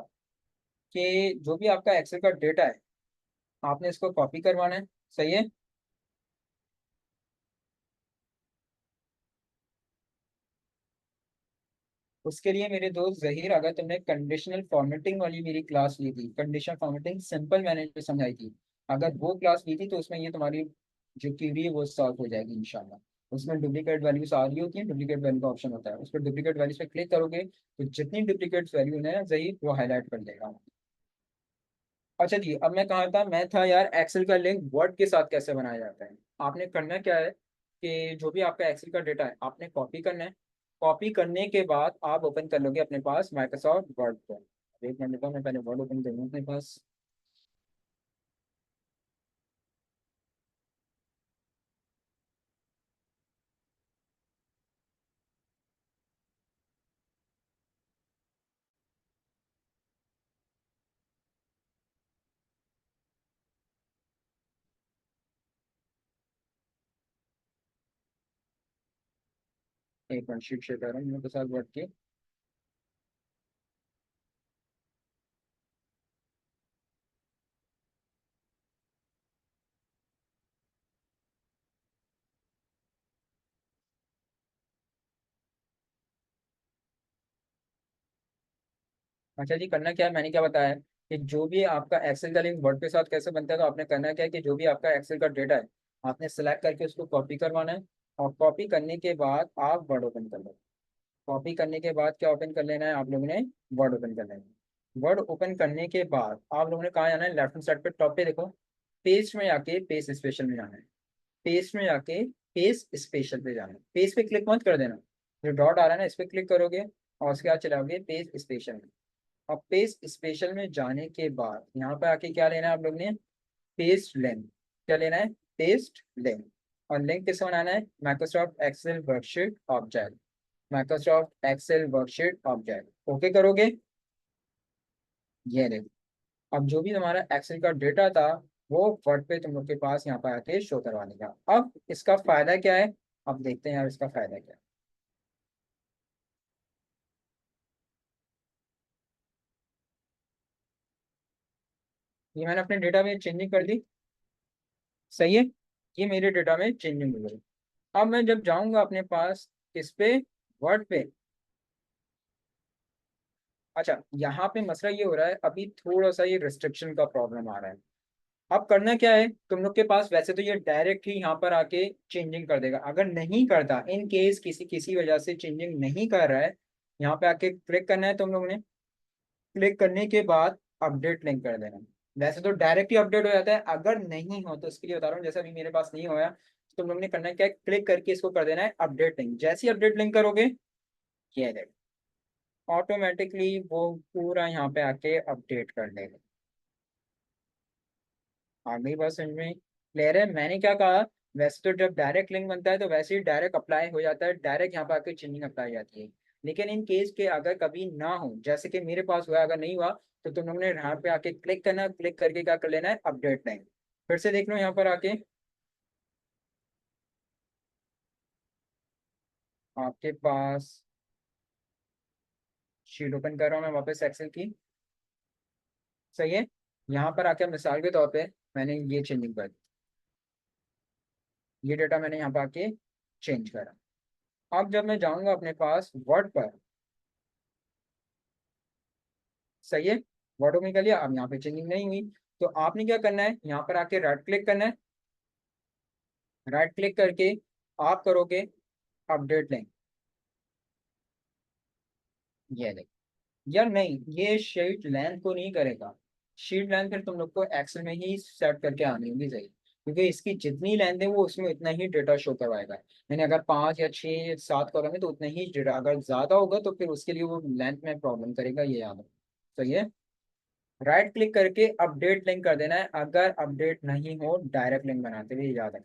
कि जो भी आपका एक्सेल का डेटा है आपने इसको कॉपी करवाना है, सही है। उसके लिए मेरे दोस्त जहीर, अगर तुमने कंडीशनल फॉर्मेटिंग वाली मेरी क्लास ली थी, कंडीशनल फॉर्मेटिंग सिंपल मैंने जो समझाई थी, अगर वो क्लास ली थी तो उसमें ये तुम्हारी जो क्वेरी है वो सॉल्व हो जाएगी इंशाल्लाह। उसमें डुप्लीकेट वैल्यूज आ रही होती है, डुप्लीकेट वैल्यू का ऑप्शन होता है, उस पर डुप्लीकेट वैल्यूज पे क्लिक करोगे तो जितनी डुप्लीकेट वैल्यू है सही वो हाईलाइट कर देगा। अच्छा जी, अब मैं कहा था, मैं था यार एक्सेल का लिंक वर्ड के साथ कैसे बनाया जाता है। आपने करना क्या है कि जो भी आपका एक्सेल का डेटा है आपने कॉपी करना है। कॉपी करने के बाद आप ओपन कर लोगे अपने पास माइक्रोसॉफ्ट वर्ड को। एक मिनट देता हूँ, मैं पहले वर्ड ओपन करूँ अपने पास। एक मिनट शीट शेयर कर रहा हूँ मेरे साथ वर्ड की। अच्छा जी, करना क्या है, मैंने क्या बताया है कि जो भी आपका एक्सेल का लिंक वर्ड के साथ कैसे बनता है, तो आपने करना क्या है कि जो भी आपका एक्सेल का डेटा है आपने सेलेक्ट करके उसको कॉपी करवाना है। और कॉपी करने के बाद आप वर्ड ओपन कर लो। कॉपी करने के बाद क्या ओपन कर लेना है आप लोगों ने, वर्ड ओपन कर लेना है। वर्ड ओपन करने के बाद आप लोगों ने कहाँ जाना है, लेफ्ट हैंड साइड पे टॉप पे देखो, पेज में आके पेज स्पेशल में जाना है। पेज में आके पेज स्पेशल पे जाना है, पेज पे क्लिक मत कर देना, जो डॉट आ रहा है ना इस पे क्लिक करोगे और उसके बाद चलाओगे पेज स्पेशल में। और पेज स्पेशल में जाने के बाद यहाँ पे आके क्या लेना है आप लोग ने, पेस्ट लिंक। क्या लेना है, पेस्ट लिंक। और लिंक किससे बनाना है, Microsoft Excel worksheet object. Microsoft Excel worksheet object okay करोगे। ये देखो, अब जो भी तुम्हारा एक्सेल का डेटा था वो वर्ड पे तुम लोग के पास यहाँ पर आके शो करवा देगा। अब इसका फायदा क्या है, अब देखते हैं यार इसका फायदा क्या है। ये मैंने अपने डेटा में चेंजिंग कर दी, सही है। ये मेरे डेटा में चेंजिंग हो गई। अब मैं जब जाऊंगा अपने पास इस पे, वर्ड पे। अच्छा, यहाँ पे मसला ये हो रहा है अभी थोड़ा सा ये रिस्ट्रिक्शन का प्रॉब्लम आ रहा है। अब करना क्या है, तुम लोग के पास वैसे तो ये डायरेक्ट ही यहाँ पर आके चेंजिंग कर देगा, अगर नहीं करता इन केस किसी किसी वजह से चेंजिंग नहीं कर रहा है, यहाँ पे आके क्लिक करना है तुम लोगों ने। क्लिक करने के बाद अपडेट लिंक कर देना। वैसे तो डायरेक्ट ही अपडेट हो जाता है, अगर नहीं हो तो इसके लिए बता रहा हूँ, जैसे अभी मेरे पास नहीं होया तो तुम लोग ने करना क्या है, क्लिक करके इसको कर देना है अपडेट लिंक। जैसे ही अपडेट लिंक करोगे, ये ऑटोमेटिकली वो पूरा यहाँ पे आके अपडेट कर देगा। आ गई बात समझ में, क्लियर है। मैंने क्या कहा, वैसे तो जब डायरेक्ट लिंक बनता है तो वैसे ही डायरेक्ट अप्लाई हो जाता है, डायरेक्ट यहाँ पे आके चेंजिंग अप्लाई हो जाती है। लेकिन इन केस के अगर कभी ना हो, जैसे कि मेरे पास हुआ, अगर नहीं हुआ तो तुम लोगों ने यहाँ पे आके क्लिक करना, क्लिक करके क्या कर लेना है, अपडेट लिंक। फिर से देख लो यहाँ पर आके, आपके पास शीट ओपन कर रहा हूँ मैं वापस एक्सेल की, सही है। यहाँ पर आके मिसाल के तौर पे मैंने ये चेंजिंग कर दी, ये डेटा मैंने यहाँ पर आके चेंज करा। अब जब मैं जाऊंगा अपने पास वर्ड पर, सही है, वर्ड में कर लिया, अब यहाँ पे चेंजिंग नहीं हुई। तो आपने क्या करना है, यहाँ पर आके राइट क्लिक करना है। राइट क्लिक करके आप करोगे अपडेट लिंक। ये देख, यार नहीं, ये शीट लेंथ को नहीं करेगा। शीट लेंथ फिर तुम लोग को एक्सेल में ही सेट करके आनी होगी, सही, क्योंकि इसकी जितनी लेंथ है वो उसमें उतना ही डेटा शो करवाएगा। यानी अगर 5 या 6 7 कॉलम है तो उतना ही डेटा, अगर ज्यादा होगा तो फिर उसके लिए वो लेंथ में प्रॉब्लम करेगा, ये याद है। सही है, राइट क्लिक करके अपडेट लिंक कर देना है, अगर अपडेट नहीं हो डायरेक्ट लिंक बनाते हुए, याद है।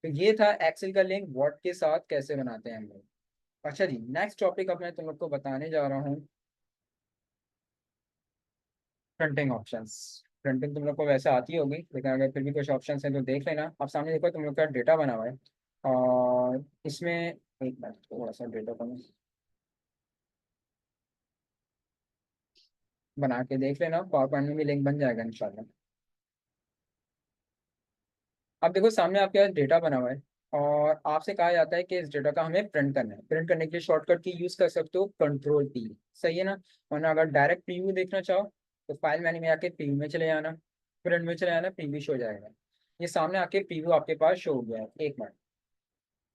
तो ये था एक्सेल का लिंक वर्ड के साथ कैसे बनाते हैं हम लोग। अच्छा जी, नेक्स्ट टॉपिक अब मैं तुम लोग को बताने जा रहा हूँ, फ्रंटिंग ऑप्शंस। फ्रंटिंग तुम लोग को वैसे आती होगी, लेकिन अगर फिर भी कुछ ऑप्शंस हैं तो देख लेना। आप सामने देखो तुम लोग का डेटा बना हुआ है, और इसमें एक मिनट थोड़ा सा डेटा को मैं बना के देख लेना, पावर पॉइंट में भी लिंक बन जाएगा इंशाल्लाह। अब देखो सामने आपके पास डेटा बना हुआ है, और आपसे कहा जाता है कि इस डेटा का हमें प्रिंट करना है। प्रिंट करने के लिए शॉर्टकट की यूज कर सकते हो, कंट्रोल P, सही है ना। वरना अगर डायरेक्ट प्रीव्यू देखना चाहो तो फाइल मेन्यू में आके प्रीव्यू में चले जाना, प्रिंट में चले जाना, प्रीव्यू शो हो जाएगा। ये सामने आके प्रीव्यू आपके पास शो हो गया है, एक मिनट।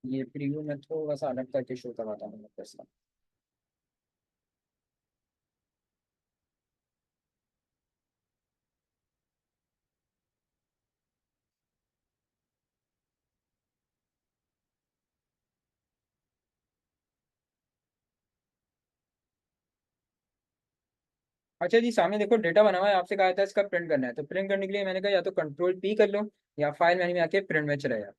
ये प्रीव्यू में थोड़ा सा अलग करके शो करवाता हूँ मैं इसका। अच्छा जी, सामने देखो डेटा बना हुआ है, आपसे कहा था इसका प्रिंट करना है, तो प्रिंट करने के लिए मैंने कहा या तो कंट्रोल पी कर लो या फाइल मेन्यू में आके प्रिंट में चले जाओ।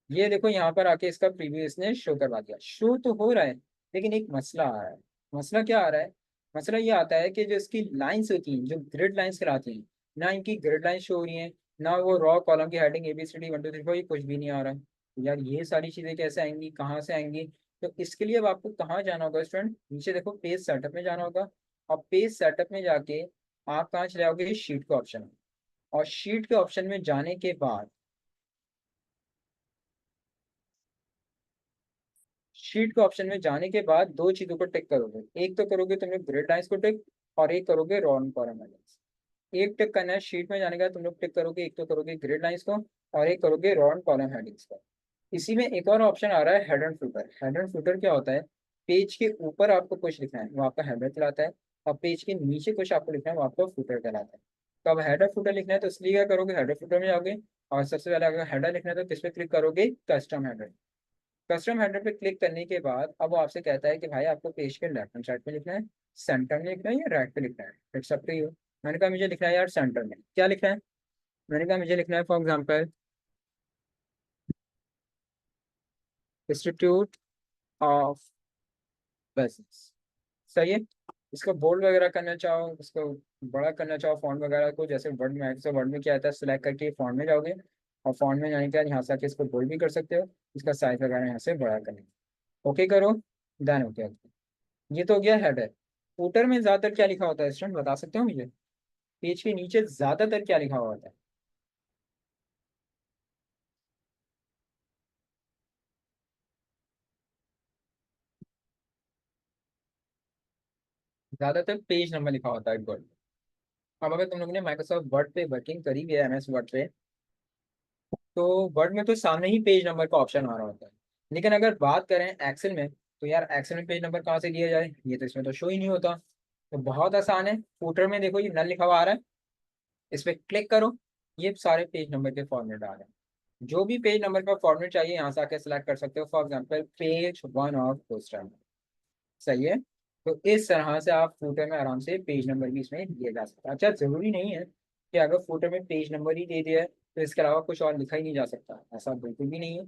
ये देखो यहाँ पर आके इसका प्रीव्यू इसने शो करवा दिया, शो तो हो रहा है, लेकिन एक मसला आ रहा है। मसला क्या आ रहा है? मसला ये आता है कि जो इसकी लाइंस होती हैं, जो ग्रिड लाइंस कराती हैं, ना इनकी ग्रिड लाइन शो हो रही है, ना वो रॉ कॉलम की हेडिंग ABCD 1 2 3 4, ये कुछ भी नहीं आ रहा है। तो यार ये सारी चीजें कैसे आएंगी, कहाँ से आएंगी? तो इसके लिए अब आपको कहाँ जाना होगा स्टूडेंट, नीचे देखो पेज सेटअप में जाना होगा। और पेज सेटअप में जाके आप कहाँ चले जाओगे, शीट के ऑप्शन में। और शीट के ऑप्शन में जाने के बाद, शीट के ऑप्शन में जाने के बाद दो चीजों को टिक करोगे, एक तो करोगे तुम लोग ग्रिड लाइंस को टिक, और एक करोगे रॉन कॉलम लाइंस। एक टिक करना है शीट में जाने का, तुम लोग टिक करोगे, एक तो करोगे ग्रिड लाइंस को और एक करोगे रॉन कॉलम हेडिंग्स को। इसी में एक और ऑप्शन आ रहा है head and footer. Head and footer क्या होता है? पेज के ऊपर आपको कुछ लिखना है, वो आपका हेडर कहलाता है। और पेज के नीचे कुछ आपको लिखना है, वो आपका फुटर कहलाता है। तो अब हेडर फुटर लिखना है तो इसलिए क्या करोगे, हेडर फुटर में जाओगे। और सबसे पहले अगर हेडर लिखना है तो किस पे क्लिक करोगे, कस्टम हेडर। कस्टम हेडर पे क्लिक करने के बाद अब वो आपसे कहता है कि भाई आपको पेज के लेफ्ट हैंड साइड पे लिखना है, सेंटर में लिखना है, या राइट पे लिखना है, इट्स अप टू यू। मैंने कहा मुझे लिखना है यार सेंटर में, क्या लिखना है? मैंने कहा मुझे लिखना है for example institute of business. सही है। इसको बोल्ड वगैरह करना चाहो, इसको बड़ा करना चाहो, फॉन्ट वगैरह को, जैसे वर्ड में, जैसे वर्ड में क्या आता है, सिलेक्ट करके फॉन्ट में जाओगे। और फॉन्ट में जाने के बाद यहाँ से आके इसको बोल्ड भी कर सकते हो, इसका साइज वगैरह यहाँ से बड़ा करना। ओके करो, डन हो गया। ये तो हो गया हेडर। फुटर में ज्यादातर क्या लिखा होता है स्टूडेंट, बता सकते हो मुझे? पेज के नीचे ज्यादातर क्या लिखा हुआ होता है? ज्यादातर पेज नंबर लिखा होता है वर्ड। अब अगर तुम लोगों ने माइक्रोसॉफ्ट वर्ड पे वर्किंग करी हुई है, MS वर्ड पे, तो वर्ड में तो सामने ही पेज नंबर का ऑप्शन आ रहा होता है। लेकिन अगर बात करें एक्सेल में, तो यार एक्सेल में पेज नंबर कहाँ से दिया जाए, ये तो इसमें तो शो ही नहीं होता। तो बहुत आसान है, फुटर में देखो ये नल लिखा हुआ आ रहा है, इस पर क्लिक करो। ये सारे पेज नंबर के फॉर्मेट आ रहे हैं। जो भी पेज नंबर का फॉर्मेट चाहिए यहाँ से आके सिलेक्ट कर सकते हो, for example page 1 of poster. सही है। तो इस तरह से आप फुटर में आराम से पेज नंबर भी इसमें दिया जा सकता है। अच्छा, जरूरी नहीं है कि अगर फुटर में पेज नंबर ही दे दिया है तो इसके अलावा कुछ और लिखा ही नहीं जा सकता, ऐसा बिल्कुल भी नहीं है।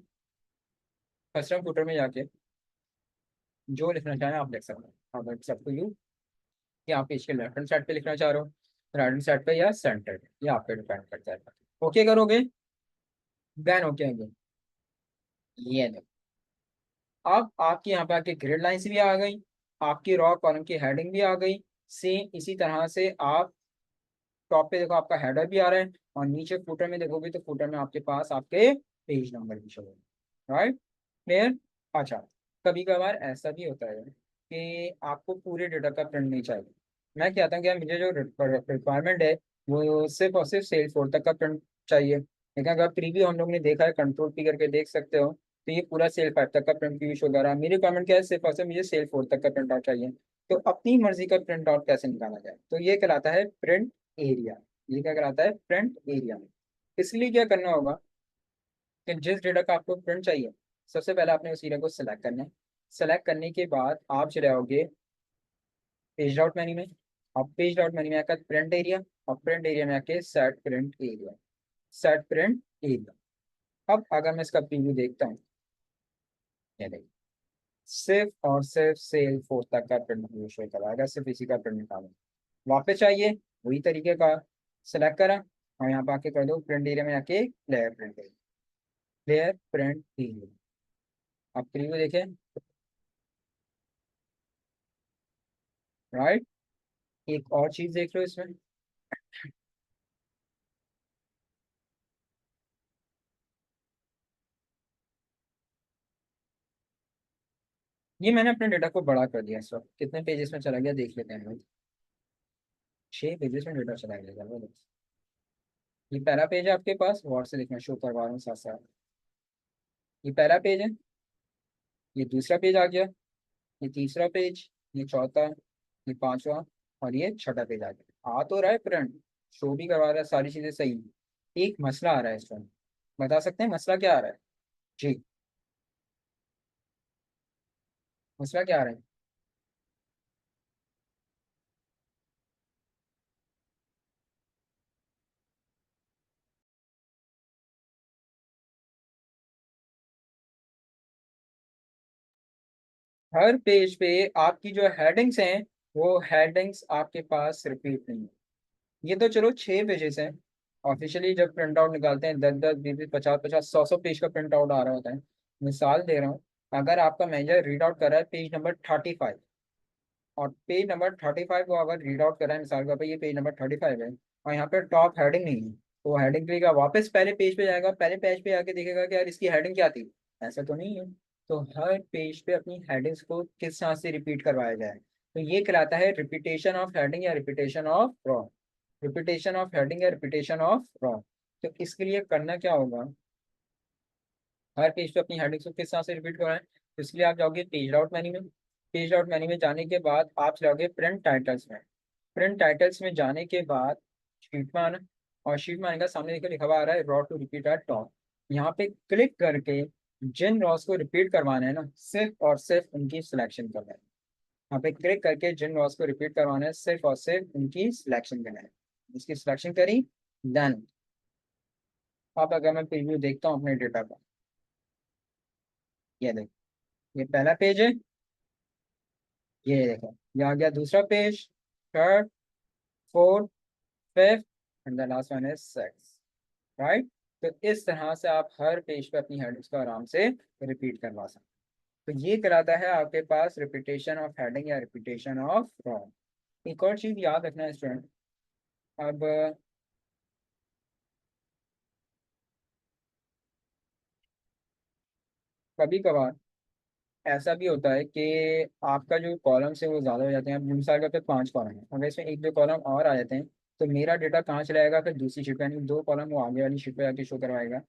कस्टम फुटर में जाके जो लिखना चाहें आप लिख सकते हैं। अब इट्स अप टू यू कि आप पेज के लेफ्ट हैंड साइड पे लिखना चाह रहे हो, राइट हैंड साइड पे, या सेंटर पे, ये आप पे डिपेंड करता है। ओके करोगे, देन ओके आएंगे। ये नहीं, अब आपके यहाँ पे आके ग्रिड लाइंस भी आ गई, आपकी रॉ कॉलम की हेडिंग भी आ गई। सेम इसी तरह से आप टॉप पे देखो आपका हेडर भी आ रहा है, और नीचे फुटर में देखोगे तो फुटर में आपके पास आपके पेज नंबर भी शो होगा। Right, clear? अच्छा, कभी कभार ऐसा भी होता है कि आपको पूरे डेटा का प्रिंट नहीं चाहिए। मैं कहता हूँ कि यार मुझे जो रिक्वायरमेंट है वो सिर्फ और सिर्फ सेल 4 तक का प्रिंट चाहिए, लेकिन अगर प्रीव्यू हम लोग ने देखा है, कंट्रोल पी करके देख सकते हो, तो ये पूरा सेल 5 तक का प्रिंट भी शो कर रहा है। मेरी रिक्वायरमेंट क्या है, सिर्फ और सिर्फ मुझे सेल 4 तक का प्रिंट आउट चाहिए। तो अपनी मर्जी का प्रिंट आउट कैसे निकाला जाए, तो ये कहलाता है प्रिंट एरिया। ये क्या कहलाता है, प्रिंट एरिया। इसलिए क्या करना होगा कि जिस डेटा का आपको प्रिंट चाहिए, सबसे पहले आपने उस एरिया को सिलेक्ट करना है। सेलेक्ट करने के बाद आप चले आओगे पेज आउट मेन्यू में। और पेज आउट मेन्यू में आकर प्रिंट एरिया, और प्रिंट एरिया में आके set print area. Set print area. अब अगर मैं इसका प्रीव्यू देखता हूँ, ये देखिए, सिर्फ और सिर्फ सेल 4 तक का प्रिंट व्यू शो कराएगा, सिर्फ इसी का प्रिंट निकालूंगा। वापस चाहिए वही तरीके का, सेलेक्ट करा और यहाँ पे आके कर दो प्रिंट एरिया में आके layer print area. Layer print area, आप प्रीव्यू देखें। राइट, एक और चीज देख लो इसमें। ये मैंने अपने डेटा को बड़ा कर दिया, इस वक्त कितने पेजेस में चला गया देख लेते हैं हम। 6 पेजेस में डेटा चला गया, जबरदस्त। ये पहला पेज है आपके पास, वॉट से लिखना शो करवा रहा हूँ साथ साथ। ये पहला पेज है, ये दूसरा पेज आ गया, ये तीसरा पेज, ये चौथा, ये पांचवा, और ये छठा पेज आ गया। आ तो रहा है प्रिंट, शो भी करवा रहा है, सारी चीजें सही हैं। एक मसला आ रहा है इसमें, बता सकते हैं मसला क्या आ रहा है? जी, मसला क्या आ रहा है? हर पेज पे आपकी जो हेडिंग्स हैं, वो हेडिंग्स आपके पास रिपीट नहीं है। ये तो चलो 6 पेजेस हैं। ऑफिशियली जब प्रिंट आउट निकालते हैं 10-10, 20-20, 50-50, 100-100 पेज का प्रिंट आउट आ रहा होता है। मिसाल दे रहा हूँ, अगर आपका मैनेजर रीड आउट कर रहा है पेज नंबर 35, और पेज नंबर 35 को अगर रीड आउट कर रहा है, मिसाल का भाई ये पेज नंबर 35 है, और यहाँ पे टॉप हेडिंग नहीं है, तो वो हेडिंग पे वापस पहले पेज पे जाएगा, पहले पेज पे आके देखेगा कि यार इसकी हेडिंग क्या थी। ऐसा तो नहीं है। तो हर पेज पे अपनी हेडिंग्स को किस तरह से रिपीट करवाया जाए, तो ये कहलाता है रिपीटेशन ऑफ हेडिंग या repetition of raw. Repetition of heading या रिपीटेशन ऑफ रॉ। तो इसके लिए करना क्या होगा, हर पेज पे अपनी हेडिंग्स को किस तरह से रिपीट करवाएं, तो इसलिए आप जाओगे पेज आउट मेन्यू में। पेज आउट मेन्यू में जाने के बाद आप जाओगे प्रिंट टाइटल्स में। प्रिंट टाइटल्स में जाने के बाद शीट में आना, और शीट में आने का सामने देखो लिखा हुआ आ रहा है row to repeat at top. यहाँ पे क्लिक करके जिन रॉस को रिपीट करवाना है ना, सिर्फ और सिर्फ उनकी सिलेक्शन करना है। यहाँ पे क्लिक करके जिन रॉस को रिपीट करवाना है, सिर्फ और सिर्फ उनकी सिलेक्शन करना है। इसकी सिलेक्शन करी, डन। अब अगर मैं प्रीव्यू देखता हूँ अपने डेटा का, ये देखो, ये पहला पेज है, ये देखो ये आ गया दूसरा page, third, fourth, fifth, and the last one is six, right. तो इस तरह से आप हर पेज पे अपनी हेडिंग्स को आराम से रिपीट करवा सकते हैं। तो ये कराता है आपके पास रिपीटेशन ऑफ हेडिंग या रिपीटेशन ऑफ रॉन्ग। एक और चीज याद रखना है स्टूडेंट, अब कभी कभार ऐसा भी होता है कि आपका जो कॉलम्स है वो ज़्यादा हो जाते हैं। अब मिसाल के तौर पे 5 कॉलम है, अगर इसमें एक दो कॉलम और आ जाते हैं, तो मेरा डेटा कहाँ चला जाएगा, फिर दूसरी शीट पे, यानी 2 कॉलम वो आगे वाली शीट पे जाके शो करवाएगा।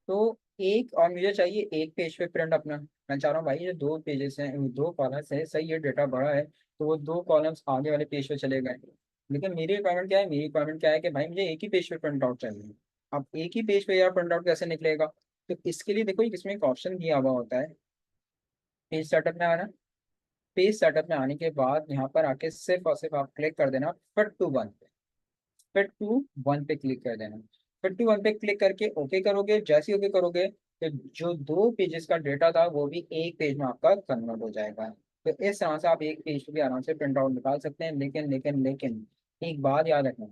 तो एक, और मुझे चाहिए एक पेज पे प्रिंट अपना, मैं चाह रहा हूँ भाई ये 2 पेजेस हैं, 2 कॉलम्स है, सही है, डेटा बड़ा है, तो वो 2 कॉलम्स आगे वाले पेज पे चले गए। लेकिन मेरी रिक्वायरमेंट क्या है, मेरी रिक्वायरमेंट क्या है कि भाई मुझे एक ही पेज पे प्रिंट आउट चाहिए। अब एक ही पेज पे यार प्रिंट आउट कैसे निकलेगा? तो इसके लिए देखो इसमें एक ऑप्शन दिया हुआ होता है, पेज सेटअप में आना। पेज सेटअप में आने के बाद यहाँ पर आके सिर्फ और सिर्फ आप क्लिक कर देना फिट टू वन पे। फिट टू वन पे क्लिक कर देना। फिट टू वन पे क्लिक करके ओके करोगे, जैसे ओके करोगे तो जो 2 पेजेस का डेटा था वो भी एक पेज में आपका कन्वर्ट हो जाएगा। तो इस तरह से आप एक पेज भी आराम से प्रिंट आउट निकाल सकते हैं। लेकिन एक बात याद रखना,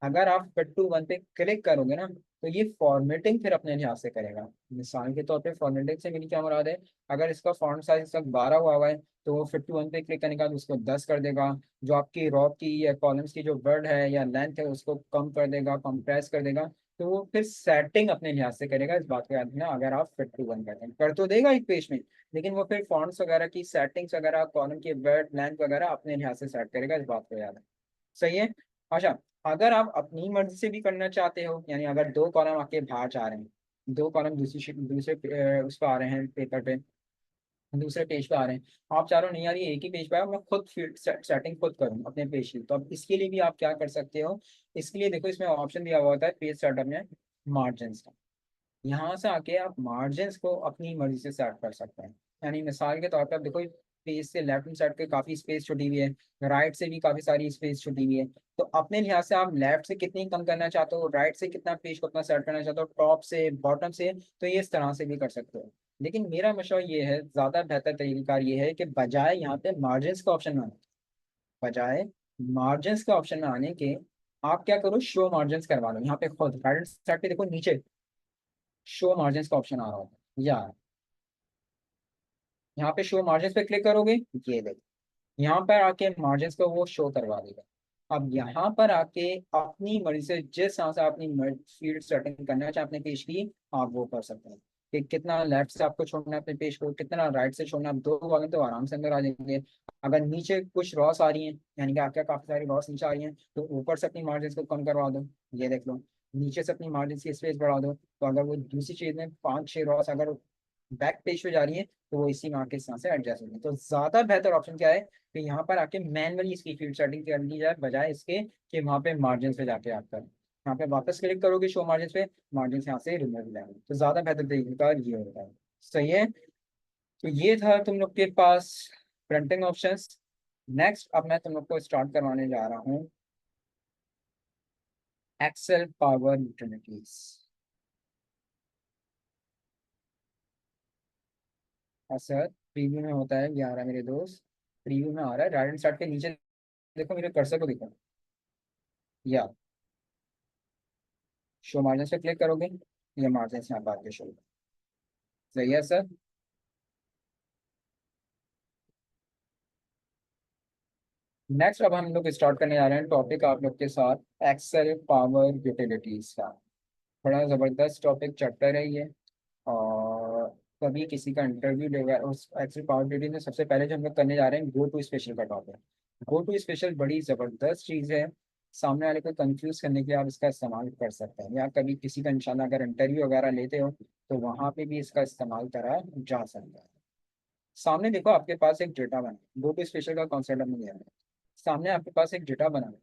अगर आप फिट टू वन पे क्लिक करोगे ना, तो ये फॉर्मेटिंग फिर अपने लिहाज से करेगा। मिसाल के तौर पे फॉर्मेटिंग से मेरी क्या मुराद है, अगर इसका फॉन्ट साइज इसका 12 हुआ है, तो वो 51 पे क्लिक करने के बाद उसको 10 कर देगा। जो आपकी रॉ की या कॉलम्स की जो वर्ड है या लेंथ है उसको कम कर देगा, कंप्रेस कर देगा। तो वो फिर सेटिंग अपने लिहाज से करेगा, इस बात को याद रखना। अगर आप 51 करते हैं, कर तो देगा एक पेज में, लेकिन वो फिर फॉन्ट्स वगैरह की सेटिंग्स वगैरह, कॉलम की वर्ड लेंथ वगैरह अपने लिहाज से सेट करेगा, इस बात को याद है। सही है। अच्छा, अगर आप अपनी मर्जी से भी करना चाहते हो, यानी अगर 2 कॉलम आपके बाहर जा रहे हैं, 2 कॉलम दूसरे उस पर आ रहे हैं, पेपर पे दूसरे पेज पे आ रहे हैं, आप चाह रहे हो नहीं यार ये एक ही पेज पे है, मैं खुद सेटिंग खुद करूँ अपने पेज की, तो अब इसके लिए भी आप क्या कर सकते हो। इसके लिए देखो इसमें ऑप्शन दिया हुआ होता है पेज सेटअप में, मार्जिन का। यहाँ से आके आप मार्जिन को अपनी मर्जी से सेट कर सकते हैं। यानी मिसाल के तौर पर आप देखो, पेज से लेफ्ट हैंड साइड पे काफी स्पेस छुटी हुई है, राइट से भी काफी सारी स्पेस छुटी हुई है। तो अपने लिहाज से आप लेफ्ट से कितनी कम करना चाहते हो, राइट से कितना पेज को अपना सेट करना चाहते हो, टॉप से बॉटम से, तो ये इस तरह से भी कर सकते हो। लेकिन मेरा मशवरा ये है, ज्यादा बेहतर तरीका ये है कि बजाय यहाँ पे मार्जिन का ऑप्शन में आने, बजाय मार्जिन का ऑप्शन में आने के, आप क्या करो, शो मार्जिन करवा लो। यहाँ पे खुद राइट हैंड साइड पे देखो नीचे शो मार्जिन का ऑप्शन आ रहा होगा, या यहाँ पे शो मार्जिन पे क्लिक करोगे, ये देखो यहाँ पर आके मार्जिन को वो शो करवा देगा। अब यहाँ पर आके अपनी मर्जी से जिस हिसाब से अपनी फील्ड सेटिंग करना चाहे अपने पेज की, आप वो कर सकते हैं कि कितना लेफ्ट से आपको छोड़ना है अपने पेज को, कितना राइट से छोड़ना है। 2 वाले तो आराम से अंदर आ जाएंगे। अगर नीचे कुछ रॉस आ रही हैं, यानी कि आपके काफी सारी रॉस नीचे आ रही हैं, तो ऊपर से अपनी मार्जिन को कम करवा दो, ये देख लो। नीचे से अपनी मार्जिन की स्पेस बढ़ा दो, तो अगर वो दूसरी चीज में 5-6 रॉस अगर बैक पेज पे जा रही है तो वो इसी मार्क के हिसाब से एडजस्ट होगी। तो ज्यादा बेहतर ऑप्शन क्या है कि यहाँ पर आके मैनुअली इसकी फील्ड सेटिंग कर ली जाए, बजाय इसके कि वहाँ पे मार्जिन पे जाके आप करें। यहाँ पे वापस क्लिक करोगे शो मार्जिन पे, मार्जिन यहाँ से रिमूव हो जाएंगे। तो ज्यादा बेहतर तरीका ये होता है। सही है। तो ये था तुम लोग के पास प्रिंटिंग ऑप्शंस। नेक्स्ट अब मैं तुम लोग को स्टार्ट करवाने जा रहा हूँ Excel power utilities. Sir preview में होता है, ये आ रहा है मेरे दोस्त, प्रीव्यू में आ रहा है। राइट हैंड साइड के नीचे देखो, मेरे कर्सर को देखो, या शो मार्जिन से क्लिक करोगे, ये मार्जिन यहाँ पर आके शो। सही है सर। नेक्स्ट अब हम लोग स्टार्ट करने जा रहे हैं टॉपिक आप लोग के साथ एक्सेल पावर यूटिलिटीज का। बड़ा जबरदस्त टॉपिक चैप्टर है ये। और कभी किसी का इंटरव्यू लेगा उस एक्सेल पावर यूटिलिटी में, सबसे पहले जो हम लोग करने जा रहे हैं गो टू स्पेशल का टॉपिक। गो टू स्पेशल बड़ी जबरदस्त चीज़ है। सामने वाले को कंफ्यूज करने के लिए आप इसका इस्तेमाल कर सकते हैं, या कभी किसी का इंशाल्लाह अगर इंटरव्यू वगैरह लेते हो तो वहाँ पे भी इसका इस्तेमाल करा जा सकता है। सामने देखो आपके पास एक डेटा बना, गो टू स्पेशल का कॉन्सेप्ट हमने लिया है। सामने आपके पास एक डेटा बना है,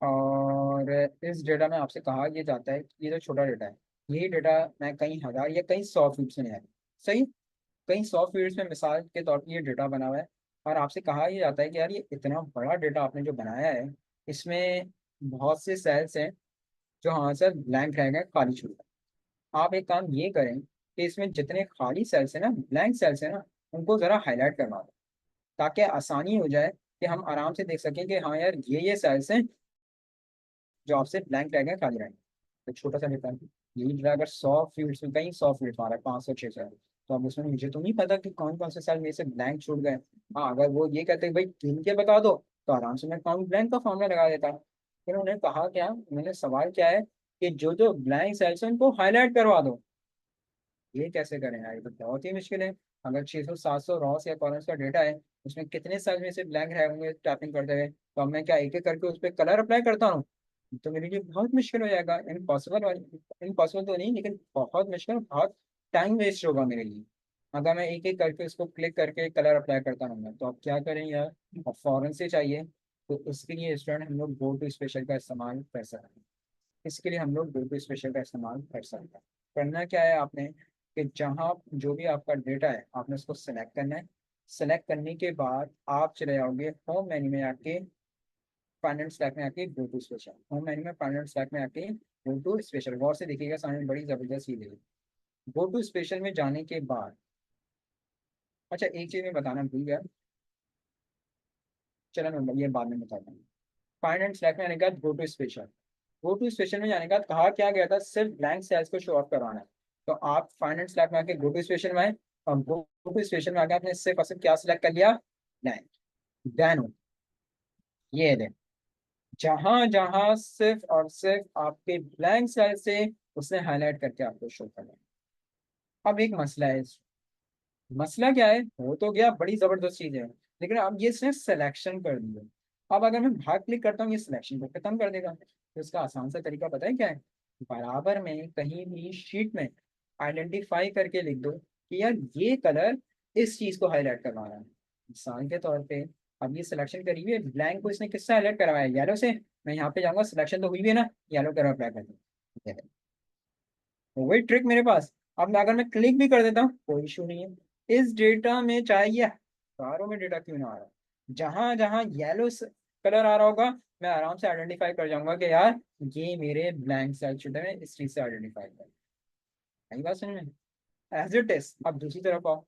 और इस डेटा में आपसे कहा यह जाता है कि ये जो छोटा डेटा है, यही डेटा मैं कई हजार या कई सौ फीट्स में है। सही। कई सौ फीट्स में मिसाल के तौर पर ये डेटा बना हुआ है, और आपसे कहा यह जाता है कि यार ये इतना बड़ा डेटा आपने जो बनाया है, इसमें बहुत से सेल्स हैं जो हाँ सर ब्लैंक रह गए, खाली छूट गए। आप एक काम ये करें कि इसमें जितने खाली सेल्स हैं ना, ब्लैंक सेल्स हैं ना, उनको जरा हाईलाइट करवा दें, ताकि आसानी हो जाए कि हम आराम से देख सकें कि हाँ यार ये सेल्स हैं जो आपसे ब्लैंक रह गए, खाली रह गए। तो छोटा सा डेटा है, यही डेटा अगर 100 फील्ड्स में, कहीं 100 फील्ड आ रहा है, 500 600 है, तो अब उसमें मुझे तो नहीं पता कि कौन कौन से सेल मेरे से ब्लैंक छूट गए। हाँ अगर वो ये कहते हैं भाई गिन के बता दो, तो आराम से मैं काउंट ब्लैंक का फॉर्मूला लगा देता। फिर उन्होंने कहा क्या, मैंने सवाल क्या है कि जो जो ब्लैंक सेल्स हैं उनको हाईलाइट करवा दो। ये कैसे करें यार, ये तो बहुत ही मुश्किल है। अगर 600 700 रॉस या कॉलम्स का डेटा है, उसमें कितने सेल में से ब्लैंक रहे होंगे टैपिंग करते हुए, तो अब मैं क्या एक एक करके उस पर कलर अप्लाई करता हूँ, तो मेरे लिए बहुत मुश्किल हो जाएगा। इम्पॉसिबल वाली, इम्पॉसिबल तो नहीं लेकिन बहुत मुश्किल, बहुत टाइम वेस्ट होगा मेरे लिए अगर मैं एक एक करके उसको क्लिक करके कलर अप्लाई करता रहूँगा। तो आप क्या करें यार, अब फौरन से चाहिए। तो इसके लिए स्टूडेंट हम लोग गो टू स्पेशल का इस्तेमाल कर सकते हैं। इसके लिए हम लोग गो टू स्पेशल का इस्तेमाल कर सकते हैं। करना क्या है आपने कि जहाँ जो भी आपका डेटा है आपने उसको सेलेक्ट करना है। सेलेक्ट करने के बाद आप चले जाओगे होम मेन्यू में आके, फाइनेंस स्टैक में आके go to special, home menu में फाइनेंस स्टैक में आके गो टू स्पेशल, गौर से देखिएगा सामने बड़ी जबरदस्त चीज है। गो टू स्पेशल में जाने के बाद, अच्छा एक चीज मैं बताना भूल गया, चलो मैं ये बाद में बताता हूँ। फाइनेंस स्टैक में आने के बाद go to special, go to special में जाने के बाद कहा क्या गया था, सिर्फ ब्लैंक सेल्स को शो ऑफ करवाना है। तो आप फाइनेंस लैब में आके गो टू स्पेशल में आए, और गो टू स्पेशल में आके आपने सिर्फ और सिर्फ क्या सिलेक्ट कर लिया, ब्लैंक। देन ये दे, जहां जहां सिर्फ और सिर्फ आपके ब्लैंक सेल से उसने हाईलाइट करके आपको शो करना है। अब एक मसला है, मसला क्या है, हो तो गया बड़ी जबरदस्त चीज है, लेकिन अब ये इसने सिलेक्शन कर दिया। अब अगर मैं बाहर क्लिक करता हूँ ये सिलेक्शन को खत्म कर देगा। तो इसका आसान सा तरीका पता है क्या है, बराबर में कहीं भी शीट में आइडेंटिफाई करके लिख दो कि यार ये कलर इस चीज को हाईलाइट करवा रहा है। मिसाल के तौर पे अब ये सिलेक्शन करी हुई है, ब्लैंक को इसने किससे हाईलाइट करवाया, येलो से। मैं यहाँ पे जाऊंगा, सिलेक्शन तो हुई भी है ना, येलो कलर अप्लाई कर दूँ, तो वही ट्रिक मेरे पास। अब अगर मैं क्लिक भी कर देता हूँ कोई इशू नहीं है। इस डेटा में चाहे ये हजारों में डेटा क्यों ना आ रहा है, जहां जहां येलो कलर आ रहा होगा, मैं आराम से आइडेंटिफाई कर जाऊंगा कि यार ये मेरे ब्लैंक सेल शुड है, इस चीज से आइडेंटिफाई कर। सही बात समझ में। एज इट इज अब दूसरी तरफ आओ।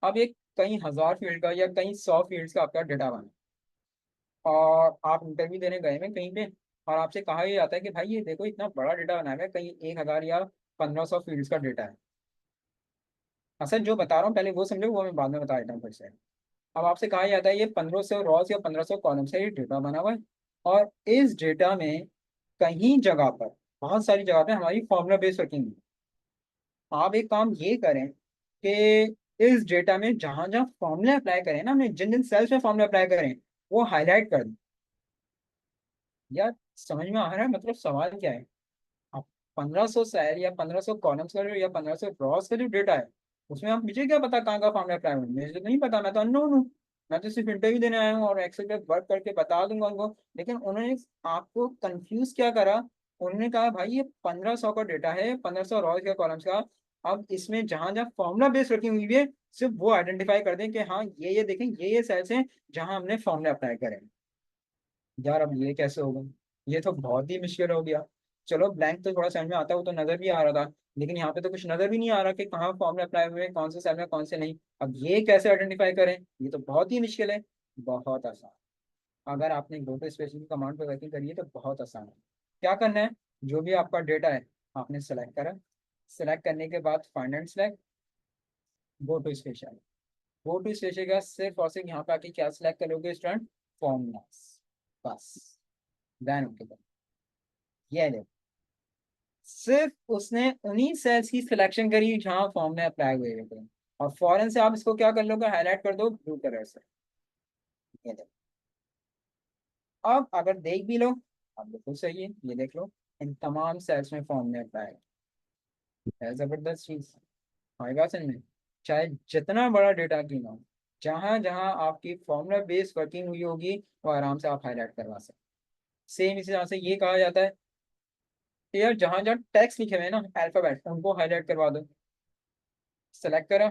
अब एक कई हजार फील्ड का या कई सौ फील्ड्स का आपका डेटा बना, और आप इंटरव्यू देने गए हैं कहीं पे, और आपसे कहा यह जाता है कि भाई ये देखो इतना बड़ा डेटा बनाया है, कहीं 1000 या 1500 फील्ड्स का डेटा है। असल जो बता रहा हूँ पहले वो समझो, वो मैं बाद में बता देता हूँ फिर से। अब आपसे कहा जाता है ये 1500 रॉस या 1500 कॉलम से ये डेटा बना हुआ है, और इस डेटा में कहीं जगह पर, बहुत सारी जगह पे हमारी फॉर्मूला बेस्ड वर्किंग है। आप एक काम ये करें कि इस डेटा में जहां जहां फॉर्मूला अप्लाई करें ना, हमने जिन जिन सेल्स में फॉर्मूला अप्लाई करें, वो हाईलाइट कर दें। यार समझ में आ रहा है मतलब सवाल क्या है। अब 1500 सेल या 1500 कॉलम्स का या 1500 रॉस का जो डेटा है, उसमें आप, मुझे क्या पता कहाँ का फॉर्मूला अप्लाई हुआ, मुझे तो नहीं पता, मैं तो अननोन हूँ। मैं तो सिर्फ इंटरव्यू देने आया हूँ और एक्सेल पे वर्क करके बता दूंगा उनको। लेकिन उन्होंने आपको कंफ्यूज क्या करा, उन्होंने कहा भाई ये 1500 का डेटा है, 1500 रॉज का कॉलम्स का। अब इसमें जहां जहां फॉर्मूला बेस रखी हुई है, सिर्फ वो आइडेंटिफाई कर दें कि हाँ ये देखें, ये सेल्स हैं जहां हमने फॉर्मूला अप्लाई करे। यार अब ये कैसे होगा, ये तो बहुत ही मुश्किल हो गया। चलो ब्लैंक तो थोड़ा समझ में आता, वो तो नजर भी आ रहा था, लेकिन यहाँ पे तो कुछ नजर भी नहीं आ रहा कि कहाँ फॉर्मूला अप्लाई हुए हैं, कौन से सेल में कौन से नहीं। अब ये कैसे आइडेंटिफाई करें, ये तो बहुत ही मुश्किल है। बहुत आसान, अगर आपने गो टू स्पेसिफिक कमांड पर वर्किंग करी है तो बहुत आसान है। क्या करना है, जो भी आपका डेटा है आपने सेलेक्ट करा, सेलेक्ट करने के बाद find and select, go to special. Go to special का सिर्फ और सिर्फ यहाँ पे आके क्या सिलेक्ट करोगे स्टूडेंट, फॉर्मूलास, बस। देन ओके, ये ले, सिर्फ उसने उन्हीं सेल्स की सिलेक्शन करी जहां फॉर्म में अप्लाई हुए थे, और फॉरन से आप इसको क्या कर लोगे, हाईलाइट कर दो ब्लू कलर से। ये देखो, अब अगर देख भी लो, अब बिल्कुल सही है, ये देख लो, इन तमाम सेल्स में फॉर्म में अप्लाई है। जबरदस्त चीज, हमारी बात समझ में, चाहे जितना बड़ा डेटा क्यों ना हो, जहां जहां आपकी फॉर्मूला बेस्ड वर्किंग हुई होगी वो आराम से आप हाईलाइट करवा सकते। सेम इसी तरह से ये कहा जाता है कि यार जहां जहां टेक्स्ट लिखे हुए हैं ना अल्फाबेट, उनको हाईलाइट करवा दो। सेलेक्ट करा,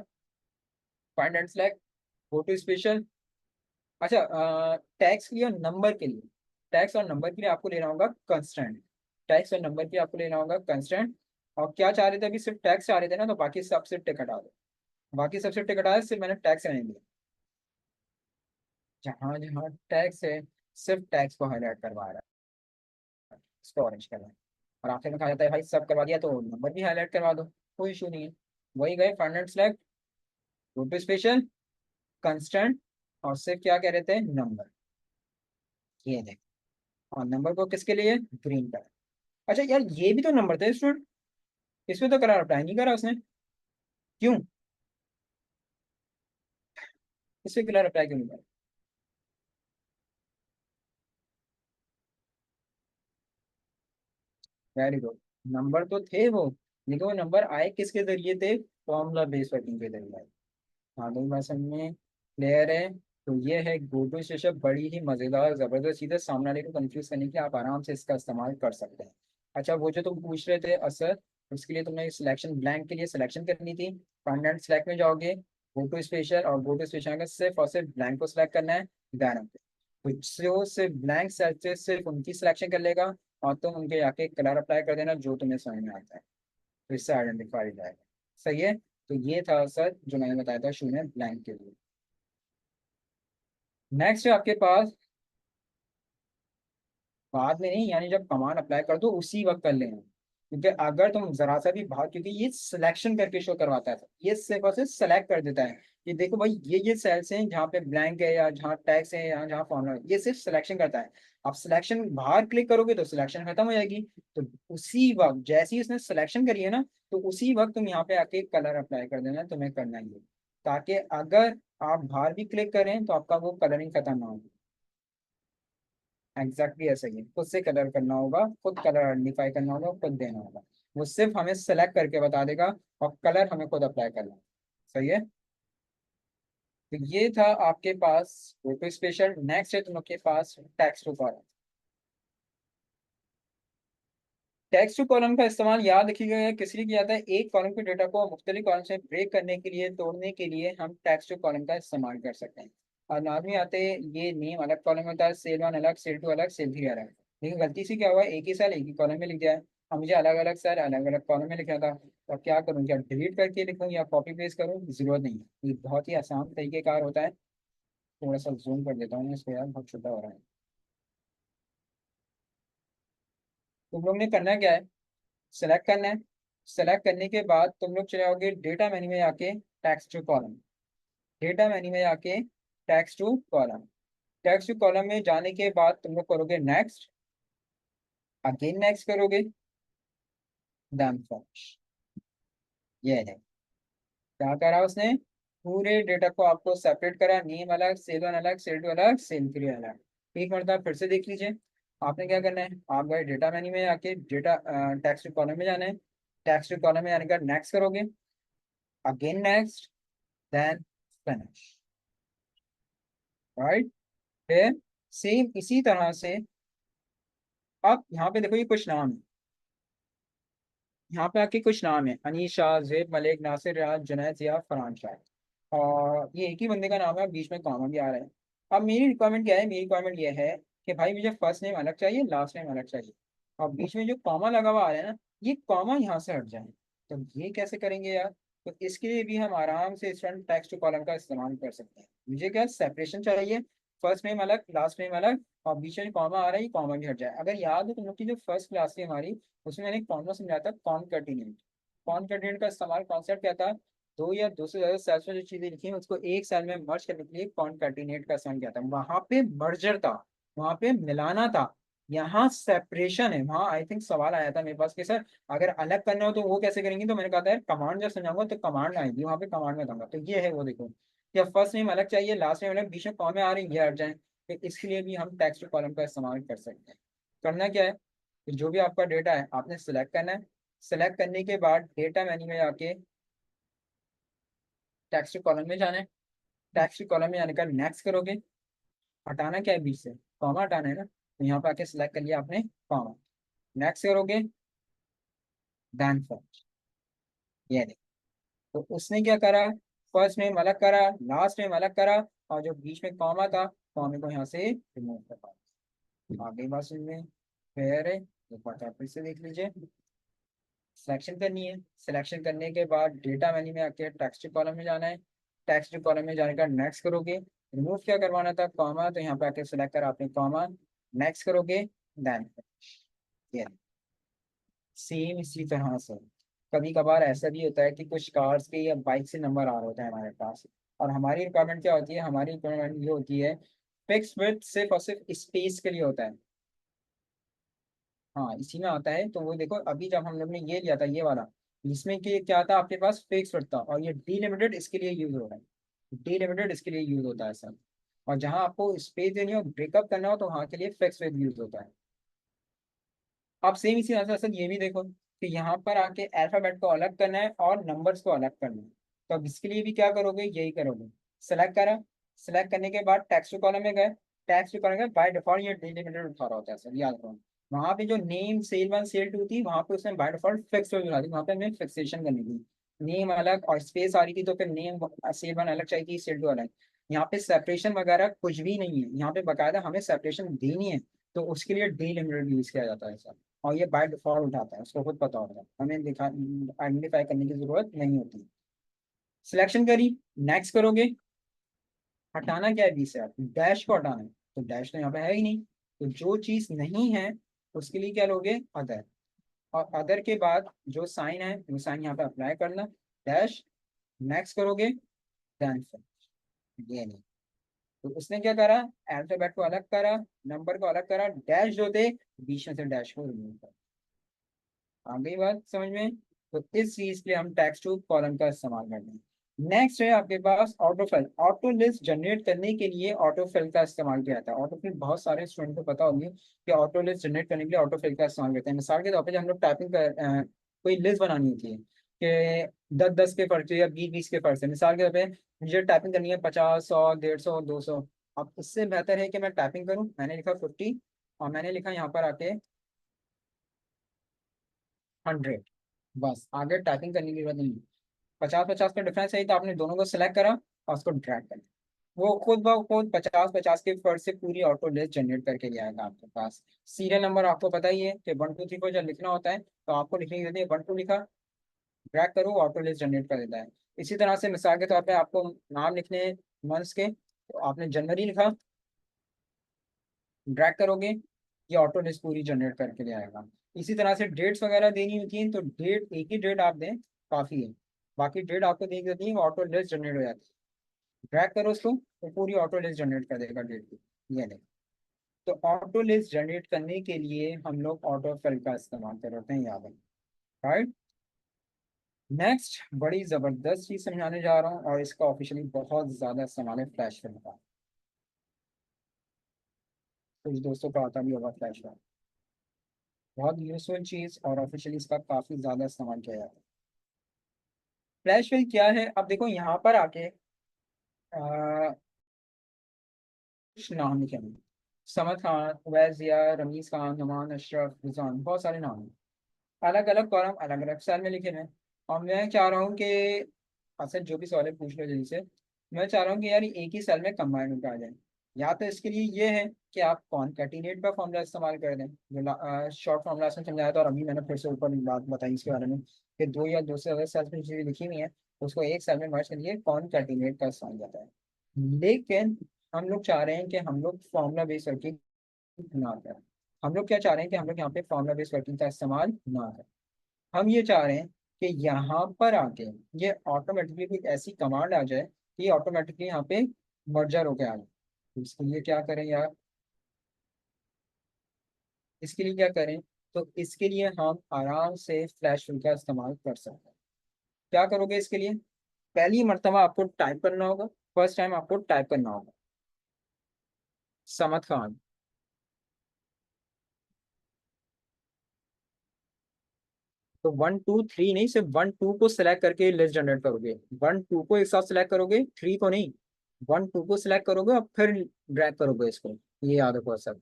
find and select, go to special. अच्छा, टैक्स के लिए और नंबर के लिए, टैक्स और नंबर के लिए आपको लेना होगा कंस्टेंट। टैक्स और नंबर के लिए आपको लेना होगा कंस्टेंट। और क्या चाह रहे थे, अभी सिर्फ टैक्स चाह रहे थे ना, तो बाकी सब सिर्फ टिक हटा दो। बाकी सबसे टिक हटाया, सिर्फ मैंने टैक्स रहने दिया। जहाँ जहाँ टैक्स है, सिर्फ टैक्स को हाईलाइट करवा रहा है, इसको ऑरेंज करवा है। और आखिर में कहा जाता है भाई सब करवा दिया तो नंबर भी हाईलाइट करवा दो, कोई इशू नहीं है। वही गए find select, go to special, constant, और सिर्फ क्या कह रहे थे, नंबर। ये देख, और नंबर को किसके लिए, ग्रीन कलर। अच्छा यार ये भी तो नंबर थे स्टूडेंट, इसमें तो कलर अप्लाई नहीं करा उसने, क्यों, इसमें कलर अप्लाई क्यों नहीं करा। वेरी गुड, नंबर तो थे वो, लेकिन वो नंबर आए किसके जरिए थे, फॉर्मूला बेस वर्किंग के जरिए आए। हाँ तो मैं समझ में क्लियर है। तो ये है गो टू शीर्षक, बड़ी ही मजेदार जबरदस्त चीज़ है, सामने वाले को कंफ्यूज करने के लिए आप आराम से इसका इस्तेमाल कर सकते हैं। अच्छा वो जो तुम पूछ रहे थे असर, उसके लिए तुमने सिलेक्शन ब्लैंक के लिए सिलेक्शन करनी थी। कॉन्टेंट सेलेक्ट में जाओगे, गो टू स्पेशल, और गो टू स्पेशल का सिर्फ और सिर्फ ब्लैंक को सिलेक्ट करना है। ध्यान रखो, तो जो सिर्फ ब्लैंक सेल से सिर्फ उनकी सिलेक्शन कर लेगा, और तुम उनके आके कलर अप्लाई कर देना जो तुम्हें समझ में आता है, तो इससे आइडेंटिफाई जाएगा। सही है, तो ये था सर जो मैंने बताया था शुरू में ब्लैंक के लिए। नेक्स्ट है आपके पास, बाद में नहीं, यानी जब कमांड अप्लाई कर दो उसी वक्त कर लेना, क्योंकि अगर तुम जरा सा भी बाहर, क्योंकि ये सिलेक्शन करके शो करवाता है, ये सिर्फ और सिर्फ सेलेक्ट कर देता है कि देखो भाई ये सेल्स हैं जहाँ पे ब्लैंक है या जहाँ टैक्स है या जहाँ फॉर्मूला, ये सिर्फ सिलेक्शन करता है। आप सिलेक्शन बाहर क्लिक करोगे तो सिलेक्शन खत्म हो जाएगी। तो उसी वक्त जैसे ही उसने सिलेक्शन करी है ना, तो उसी वक्त तुम यहाँ पे आके कलर अप्लाई कर देना, तुम्हें करना ही है, ताकि अगर आप बाहर भी क्लिक करें तो आपका वो कलरिंग खत्म ना हो। एग्जैक्टली ऐसा ही है, खुद से कलर करना होगा, खुद कलर आइडेंटिफाई करना होगा, खुद देना होगा। वो सिर्फ हमें सेलेक्ट करके बता देगा, और कलर हमें खुद अप्लाई करना है। सही है, तो ये था आपके पास फोटो स्पेशल। नेक्स्ट है तुम लोग के पास text to column. Text to column का इस्तेमाल याद रखिएगा किस लिए किया जाता है, एक कॉलम के डेटा को मुख्तलिफ कॉलम से ब्रेक करने के लिए, तोड़ने के लिए हम टेक्स्ट टू कॉलम का इस्तेमाल कर सकते हैं। और नाम आते हैं, ये नेम अलग कॉलम होता है, सेल वन अलग, सेल टू अलग, सेल थ्री अलग। लेकिन गलती से क्या हुआ, एक ही सेल एक ही कॉलम में लिख दिया है। अब मुझे अलग अलग सेल अलग अलग कॉलम में लिखना था, तो अब क्या करूँ, क्या डिलीट करके लिखूँ या कॉपी पेस्ट करूँ, जरूरत नहीं है, ये बहुत ही आसान तरीकेकार होता है। थोड़ा सा जूम कर देता हूँ मैं इसको, यार बहुत छोटा हो रहा है। तुम लोग ने करना क्या है, सेलेक्ट करना है। सेलेक्ट करने के बाद तुम लोग चले आओगे डेटा मेन्यू में आके, text to column, data menu में आके text to column, text to column में जाने के बाद तुम लोग करोगे नेक्स्ट, अगेन नेक्स्ट करोगे, डन फिनिश। ये है, क्या करा उसने, पूरे डेटा को आपको सेपरेट करा, नेम अलग, सेल वन अलग, सेल टू अलग, सेल थ्री अलग। एक मरतबा फिर से देख लीजिए, आपने क्या करना है, आप गए डेटा मेन्यू में आके डेटा टेक्स्ट टू कॉलम में जाना है, टेक्स्ट टू कॉलम में आने का नेक्स्ट करोगे, again next, then finish, right. फिर सेम इसी तरह से अब यहाँ पे देखो ये कुछ नाम है, यहाँ पे आके कुछ नाम है, अनीशा, जेब, मलिक, नासिर, रियाज, जुनैद, जिया, फरहान शाह, और ये एक ही बंदे का नाम है, बीच में कॉमा भी आ रहा है। अब मेरी रिक्वायरमेंट क्या है, मेरी रिक्वायरमेंट ये है कि भाई मुझे फर्स्ट नेम अलग चाहिए, लास्ट नेम अलग चाहिए, और बीच में जो कॉमा लगा हुआ आ रहा है ना, ये कॉमा यहाँ से हट जाए। तो ये कैसे करेंगे यार? तो इसके लिए भी हम आराम से स्टूडेंट टेक्स्ट टू कॉलम का इस्तेमाल कर सकते हैं। मुझे क्या सेपरेशन चाहिए, फर्स्ट नेम अलग, लास्ट नेम अलग, और बीच में कॉमा आ रहा है, ये कॉमा भी हट जाए। अगर याद हो तुम लोग की जो फर्स्ट क्लास थी हमारी, उसमें मैंने एक फॉर्मूला समझाया था, कॉनकैटिनेट। कॉनकैटिनेट का इस्तेमाल, कॉन्सेप्ट क्या था, दो या दो से ज्यादा सेल्स में जो चीजें लिखी हैं उसको एक सेल में मर्ज करने के लिए कॉनकैटिनेट का इस्तेमाल किया था। वहां पे मर्जर था, वहां पे मिलाना था, यहाँ सेपरेशन है। वहां आई थिंक सवाल आया था मेरे पास कि सर अगर अलग करना हो तो वो कैसे करेंगे, तो मैंने कहा था यार कमांड जब समझाऊंगा तो कमांड आएगी, वहां पे कमांड में दूंगा। तो ये है वो देखो, या फर्स्ट नेम अलग चाहिए, लास्ट नेम अलग, बीच में कॉमे आ रही है, ये हट जाए। तो इसके लिए भी हम टेक्स्ट कॉलम का इस्तेमाल कर सकते हैं। करना क्या है, कि जो भी आपका डेटा है आपने सिलेक्ट करना है। सिलेक्ट करने के बाद डेटा मेन्यू में जाके टेक्स्ट कॉलम में जाना है। टेक्स्ट कॉलम में जाने का नेक्स्ट करोगे, हटाना क्या है बीच से, कॉमा हटाना है ना, तो यहाँ पे आके सिलेक्ट कर लिया आपने कॉमा, नेक्स्ट करोगे, डन फॉर, ये देखो। तो उसने क्या करा, फर्स्ट नेम अलग करा, लास्ट नेम अलग करा, और जो बीच में कॉमा था, कॉमे को यहाँ से रिमूव कर। आगे बात सुन में फिर एक बार आप फिर से देख लीजिए। सिलेक्शन करनी है, सिलेक्शन करने के बाद डेटा मेन्यू में आके टेक्स्ट कॉलम में जाना है। टेक्स्ट कॉलम में जाने का नेक्स्ट करोगे, रिमूव क्या करवाना था, कॉमा, तो यहाँ पे आके सिलेक्ट करा आपने कॉमा, नेक्स्ट करोगे, देन ये सेम इसी तरह से। कभी कभार ऐसा भी होता है कि कुछ कार्स के या बाइक से नंबर आ रहे होते हैं हमारे पास, और हमारी रिक्वायरमेंट क्या होती है, हमारी रिक्वायरमेंट ये होती है फिक्स विड्थ सिर्फ और सिर्फ स्पेस के लिए होता है। हाँ इसी में आता है। तो वो देखो अभी जब हम लोग ने ये लिया था ये वाला, इसमें कि क्या था आपके पास फिक्स था, और ये डीलिमिटेड इसके लिए यूज हो रहा है, डीलिमिटेड इसके लिए यूज होता है सर। और जहाँ आपको स्पेस देनी हो, ब्रेकअप करना हो, तो वहाँ के लिए फिक्स विद यूज होता है। आप सेम इसी तरह से सर ये भी देखो कि यहाँ पर आके अल्फाबेट को अलग करना है और नंबर्स को अलग करना है। तो अब इसके लिए भी क्या करोगे, यही करोगे, सेलेक्ट करा, सेलेक्ट करने के बाद टेक्स्ट कॉलम में गए, टेक्स्ट कॉलम में बाय डिफॉल्ट ये डिलिमिटेड उठा रहा होता है सर, याद रखो। वहाँ पे जो name cell one cell two थी, वहाँ पे उसने बाय डिफॉल्ट फिक्स बना दी, वहाँ पे हमें फिक्सेशन करनी थी, नेम अलग और स्पेस आ रही थी, तो फिर नेम सेल वन अलग चाहिए, सेल टू अलग। यहाँ पे सेपरेशन वगैरह कुछ भी नहीं है, यहाँ पे बकायदा हमें सेपरेशन देनी है, तो उसके लिए डीलिमिटेड यूज किया जाता है सर। और ये बाय डिफॉल्ट उठाता है, उसको खुद पता होता है, हमें दिखा आइडेंटिफाई करने की जरूरत नहीं होती। सिलेक्शन करी, नेक्स्ट करोगे, हटाना क्या है बीच से, आप डैश को हटाना है, तो डैश तो यहाँ पे है ही नहीं, तो जो चीज नहीं है उसके लिए क्या लोगे, अदर। और अदर के बाद जो साइन है वो साइन यहाँ पे अप्लाई करना, डैश, नेक्स्ट करोगे, डन। ये नहीं, तो उसने क्या करा, अल्फाबेट को अलग करा, नंबर को अलग करा, डैश जो थे बीच में से डैश को रिमूव कर। आ गई बात समझ में? तो इस चीज के लिए हम टेक्स्ट टू कॉलम का इस्तेमाल करते हैं। नेक्स्ट है आपके पास ऑटोफिल। ऑटो लिस्ट जनरेट करने के लिए ऑटोफिल का इस्तेमाल किया जाता है। ऑटोफिल बहुत सारे स्टूडेंट को पता होगी कि ऑटो लिस्ट जनरेट करने के लिए ऑटोफिल का इस्तेमाल करते हैं। मिसाल के तौर पर जब हम लोग टाइपिंग कर कोई लिस्ट बनानी होती है कि 10-10 के पर्चे या 20-20 के पर्चे, मिसाल के तौर पर मुझे टाइपिंग करनी है 50, 100, 150, 200। अब इससे बेहतर है कि मैं टाइपिंग करूं, मैंने लिखा 50, और मैंने लिखा यहाँ पर आके 100, बस आगे टाइपिंग करने की जरूरत नहीं। 50-50 का डिफरेंस है, तो आपने दोनों को सिलेक्ट करा और उसको ड्रैग कर, वो खुद ब खुद 50-50 के फर्ज से पूरी ऑटो लिस्ट जनरेट करके ले आएगा आपके पास। सीरियल नंबर आपको पता ही है कि 1 2 3 को जब लिखना होता है तो आपको लिखने की जरूरत है, 1 2 लिखा, ड्रैग करो, ऑटो लिस्ट जनरेट कर देता है। इसी तरह से मिसाल के तौर पे आपको नाम लिखने मंथ्स के, तो आपने जनवरी लिखा, ड्रैग करोगे, ये ऑटो लिस्ट पूरी जनरेट करके ले आएगा। इसी तरह से डेट्स वगैरह देनी होती हैं, तो डेट एक ही डेट आप दें काफ़ी है, बाकी डेट आपको देख देती है, वो ऑटो लिस्ट जनरेट हो जाती है। ड्रैग करो उसको तो पूरी ऑटो लिस्ट जनरेट कर देगा डेट की, ये नहीं। तो ऑटो लिस्ट जनरेट करने के लिए हम लोग ऑटो फिल का इस्तेमाल करते हैं, याद है, राइट। नेक्स्ट बड़ी ज़बरदस्त चीज़ समझाने जा रहा हूँ, और इसका ऑफिशियली बहुत ज़्यादा इस्तेमाल है, फ्लैश फिल का। कुछ दोस्तों को आता भी होगा फ्लैश फिल, बहुत यूजफुल चीज़, और ऑफिशियली इसका काफ़ी ज़्यादा इस्तेमाल किया जाता है। फ्लैश फिल क्या है, अब देखो यहाँ पर आके आ, कुछ नाम लिखे हैं। समद खान, उवैस जिया, रमीज खान, नुमान अशरफ, रिजवान, बहुत सारे नाम हैं। अलग अलग कॉलम अलग अलग सेल में लिखे हैं। और मैं चाह रहा हूँ कि असल जो भी सवाल है पूछ लो जल्दी से। मैं चाह रहा हूँ कि यार ये एक ही सेल में कंबाइन होकर आ जाए। या तो इसके लिए ये है कि आप कॉनकैटिनेट का फॉर्मूला इस्तेमाल कर दें, जो शॉर्ट फॉर्मूला से समझाया था, और अभी मैंने फिर से ऊपर बात बताई इसके बारे में कि दो या दो से ज्यादा सेल्स में चीजें लिखी हुई हैं, उसको एक सेल में मर्ज के लिए कॉनकैटिनेट का इस्तेमाल जाता है। लेकिन हम लोग चाह रहे हैं कि हम लोग फॉर्मूला बेस्ड वर्किंग ना करें। हम लोग क्या चाह रहे हैं कि हम लोग यहाँ पे फॉर्मूला बेस्ड वर्किंग का इस्तेमाल ना करें। हम ये चाह रहे हैं कि यहाँ पर आके ये ऑटोमेटिकली कोई ऐसी कमांड आ जाए कि ऑटोमेटिकली यहाँ पे मर्जर होके आ जाए। तो इसके लिए क्या करें यार, इसके लिए क्या करें, तो इसके लिए हम आराम से फ्लैश फिल का इस्तेमाल कर सकते हैं। क्या करोगे इसके लिए, पहली मर्तबा आपको टाइप करना होगा, फर्स्ट टाइम आपको टाइप करना होगा समद खान। तो 1 2 3 नहीं, सिर्फ 1 2 को सिलेक्ट करके लिस्ट जनरेट करोगे। 1 2 को एक साथ सिलेक्ट करोगे, 3 को नहीं। 1 2 को सिलेक्ट करोगे और फिर ड्रैग करोगे इसको। ये याद रखो सब।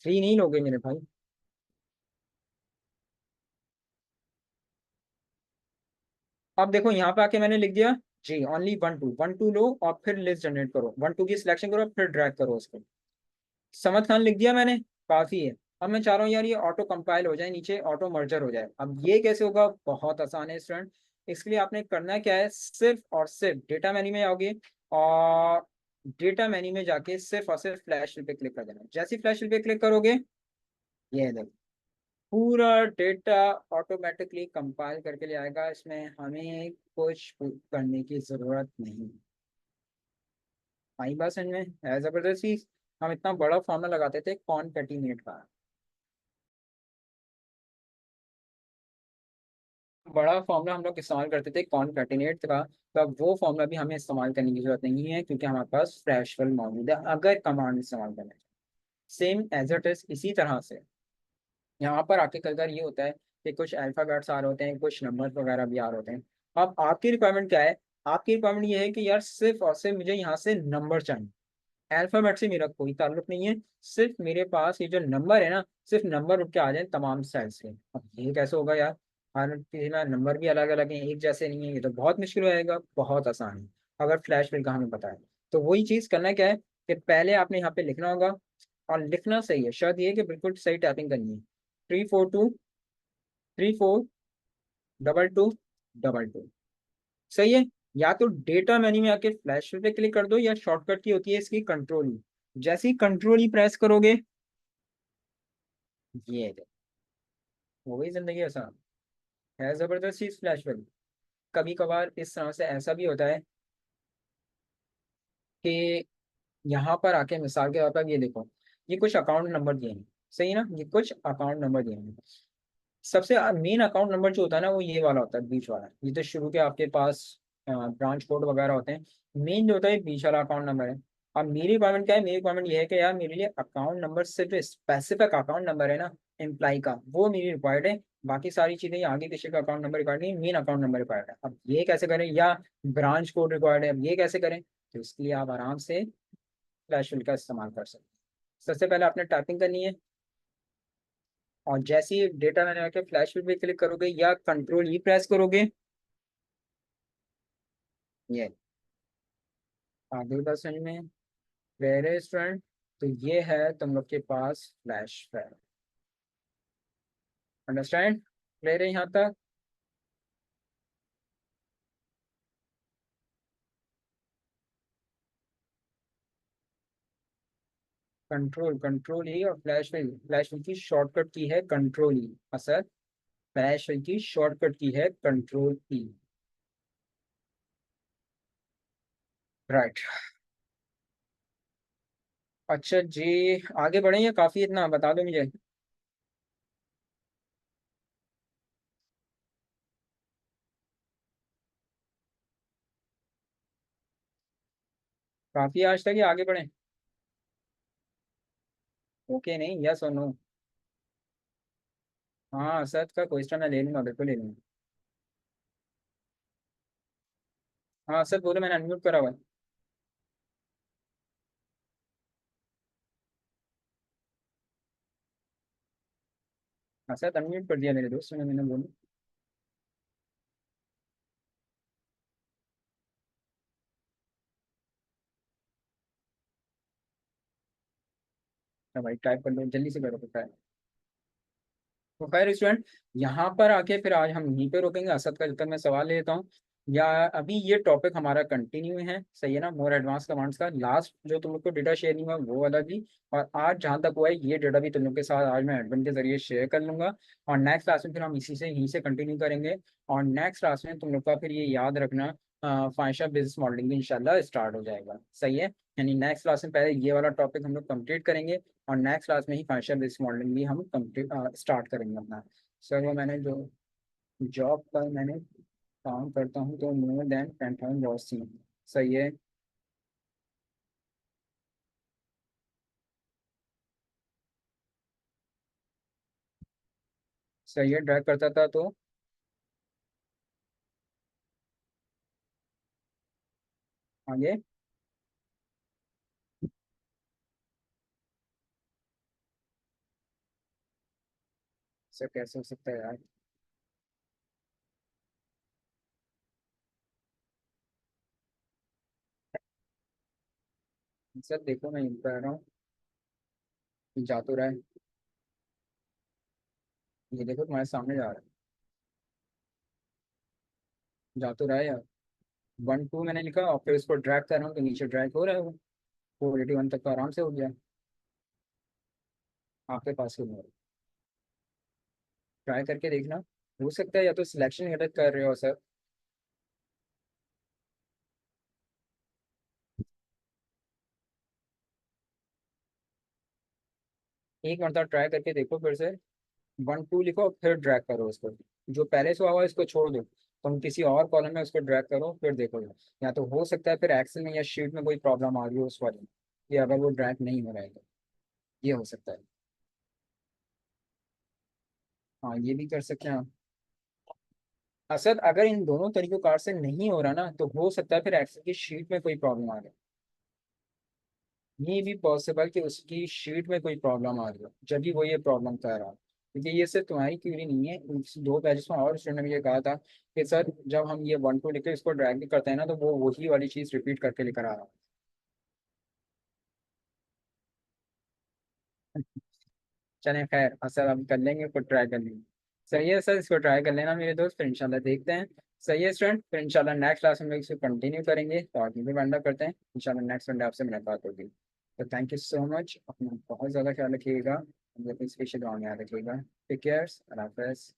3 नहीं लोगे मेरे भाई। अब देखो यहाँ पे आके मैंने लिख दिया जी ओनली 1 2 लो और फिर लिस्ट जनरेट करो, 1 2 की सिलेक्शन करो फिर ड्रैग करो उसको। समझ खान लिख दिया मैंने, काफी है। अब मैं चाह रहा हूँ यार ये ऑटो कंपाइल हो जाए, नीचे ऑटो मर्जर हो जाए। अब ये कैसे होगा, बहुत आसान है स्टूडेंट। इसके लिए आपने करना क्या है, सिर्फ और सिर्फ डेटा मेन्यू में आओगे और डेटा मेन्यू में जाके सिर्फ और सिर्फ फ्लैश पे क्लिक कर देना। जैसे ही फ्लैश पे क्लिक करोगे, ये देखो पूरा डेटा ऑटोमेटिकली कंपाइल करके ले आएगा। इसमें हमें कुछ करने की जरूरत नहीं। आई बात समझ में, है जबरदस्ती। हम इतना बड़ा फॉर्मूला लगाते थे कॉनकैटिनेट का, बड़ा फॉर्मूला हम लोग इस्तेमाल करते थे कॉनकैटिनेट का। तो अब वो फॉर्मूला भी हमें इस्तेमाल करने की जरूरत नहीं है, क्योंकि हमारे पास फ्लैशफिल मौजूद है अगर कमांड इस्तेमाल करना है। सेम एज इट इज इसी तरह से यहाँ पर आके कई बार ये होता है कि कुछ अल्फाबेट्स आ रहे होते हैं, कुछ नंबर वगैरह भी आ रहे होते हैं। अब आपकी रिक्वायरमेंट क्या है, आपकी रिक्वायरमेंट ये है कि यार सिर्फ और सिर्फ मुझे यहाँ से नंबर चाहिए। अल्फाबेट से मेरा कोई ताल्लुक नहीं है, सिर्फ मेरे पास ये जो नंबर है ना, सिर्फ नंबर उठ के आ जाए तमाम सेल्स के। अब ये कैसे होगा यार, हर किसी में नंबर भी अलग अलग है, एक जैसे नहीं है, ये तो बहुत मुश्किल हो जाएगा। बहुत आसान है अगर फ्लैश बिल का हमें पता है। तो वही चीज करना क्या है कि पहले आपने यहाँ पे लिखना होगा, और लिखना सही है, शर्त ये है कि बिल्कुल सही टाइपिंग करनी है। 3 4 2 3 4 2 2 सही है। या तो डेटा मेन्यू में आके फ्लैश पे क्लिक कर दो, या शॉर्टकट की होती है इसकी कंट्रोल ई। जैसे ही कंट्रोल ई प्रेस करोगे, ये है, हो गई जिंदगी आसान। है जबरदस्त चीज फ्लैश पे। कभी कभार इस तरह से ऐसा भी होता है कि यहाँ पर आके मिसाल के तौर पर ये देखो, ये कुछ अकाउंट नंबर दिए हैं, सही है ना, ये कुछ अकाउंट नंबर दिए हैं। सबसे मेन अकाउंट नंबर जो होता है ना, वो ये वाला होता है, बीच वाला। ये तो शुरू के आपके पास ब्रांच कोड वगैरह होते हैं। मेन जो होता है बीच वाला अकाउंट नंबर है। अब मेरी रिक्वायरमेंट क्या है, मेरी रिक्वायरमेंट ये है कि यार मेरे लिए अकाउंट नंबर, सिर्फ स्पेसिफिक अकाउंट नंबर है ना एम्प्लाई का, वो मेरी रिक्वायर्ड है। बाकी सारी चीजें आगे पीछे का अकाउंट नंबर रिक्वायर्ड नहीं, मेन अकाउंट नंबर रिक्वायर्ड है। अब ये कैसे करें, या ब्रांच कोड रिक्वायर्ड है, अब ये कैसे करें। तो इसके लिए आप आराम से फ्लैश फिल का इस्तेमाल कर सकते हैं। सबसे पहले आपने टाइपिंग करनी है, और जैसे ही डेटा मैंने आके फ्लैश पे क्लिक करोगे या कंट्रोल ई प्रेस करोगे, ये आगे का समझ में, वेरे स्टूडेंट। तो ये है तुम लोग के पास फ्लैश फायर। अंडरस्टैंड, क्लियर है यहाँ तक। कंट्रोल कंट्रोल ई और फ्लैश फायर, फ्लैश फायर की शॉर्टकट की है कंट्रोल ई असल। फ्लैश फायर की शॉर्टकट की है कंट्रोल ई। राइट। अच्छा जी, आगे बढ़े या काफी इतना बता दो मुझे। काफी आज तक ही आगे बढ़े। ओके नहीं, यस और नो। हाँ सच का क्वेश्चन मैं ले लूंगा, बिल्कुल ले लूंगा। हाँ सर बोलो, मैंने अनम्यूट करा हुआ है। हाँ सर अनम्यूट कर दिया मेरे दोस्त ने, मैंने बोला। हाँ भाई टाइप कर लो, जल्दी से करो फिर। तो खैर स्टूडेंट, यहाँ पर आके फिर आज हम यहीं पे रोकेंगे। असद का जब तक मैं सवाल लेता हूँ, या अभी ये टॉपिक हमारा कंटिन्यू है, सही है ना, मोर एडवांस कमांड्स का। लास्ट जो तुम लोग को डेटा शेयरिंग हुआ वो वाला भी, और आज जहाँ तक हुआ है ये डेटा भी तुम लोग के साथ आज मैं एडमिन के जरिए शेयर कर लूंगा। और नेक्स्ट क्लास में फिर हम इसी से यहीं से कंटिन्यू करेंगे। और नेक्स्ट क्लास में तुम लोग का फिर ये याद रखना, फाइनेंशियल बिजनेस मॉडलिंग भी इंशाल्लाह स्टार्ट हो जाएगा, सही है। यानी नेक्स्ट क्लास में पहले ये वाला टॉपिक हम लोग कंप्लीट करेंगे, और नेक्स्ट क्लास में ही फाइनेंशियल रिस्क मॉडलिंग भी हम कंप्लीट स्टार्ट करेंगे अपना। सर वो मैंने जो जॉब पर मैंने काम करता हूँ तो मोर देन 10,000 ग्रॉस थी, सही है। सही है, ड्रैग करता था तो आगे। सर कैसे हो सकता है यार। सर देखो मैं यूँ कह रहा हूँ, कि जा तो रहा है, ये देखो तुम्हारे सामने जा रहा है, जा तो रहा है यार। 1 2 मैंने लिखा और फिर उसको ड्रैग कर रहा हूँ तो नीचे ड्रैग हो रहा है वो। 481 तक तो आराम से हो गया, आपके पास ही नहीं। ट्राई करके देखना, हो सकता है या तो सिलेक्शन गलत कर रहे हो सर। एक मरतबा ट्राई करके देखो फिर से। 1 2 लिखो फिर ड्रैग करो उसको, जो पहले से हुआ है इसको छोड़ दो, तुम किसी और कॉलम में उसको ड्रैग करो फिर देखो। या तो हो सकता है फिर एक्सेल में या शीट में कोई प्रॉब्लम आ रही हो उस वाले में, कि अगर वो ड्रैग नहीं हो रहा है तो ये हो सकता है। हाँ ये भी कर सकते हैं आप। असद अगर इन दोनों तरीकों कार से नहीं हो रहा ना, तो हो सकता है फिर एक्सेल की शीट में कोई प्रॉब्लम आ रही है। ये भी पॉसिबल कि उसकी शीट में कोई प्रॉब्लम आ रही हो, जब भी वो ये प्रॉब्लम कर रहा हो। क्योंकि ये सिर्फ तुम्हारी क्यूरी नहीं है, उस 2 पेजेस में और स्टूडेंट ने मुझे कहा था कि सर जब हम ये 1 2 लिख के इसको ड्रैग भी करते हैं ना, तो वो वही वाली चीज़ रिपीट करके लेकर आ रहा है। चलें खैर, सर हम कर लेंगे, इसको ट्राई कर लेंगे। सही है सर, इसको ट्राई कर लेना मेरे दोस्त, फिर इंशाल्लाह देखते हैं। सही है स्टूडेंट, फिर इंशाल्लाह नेक्स्ट क्लास में इसको कंटिन्यू करेंगे, तो आगे भी वाइंड अप करते हैं इंशाल्लाह। नेक्स्ट संडे आपसे मुलाकात होगी। तो थैंक यू सो मच, अपना बहुत ज़्यादा ख्याल रखिएगा, अपनी स्पेशल दुआ में याद रखिएगा। टेक केयर, अल्लाह हाफ़िज़।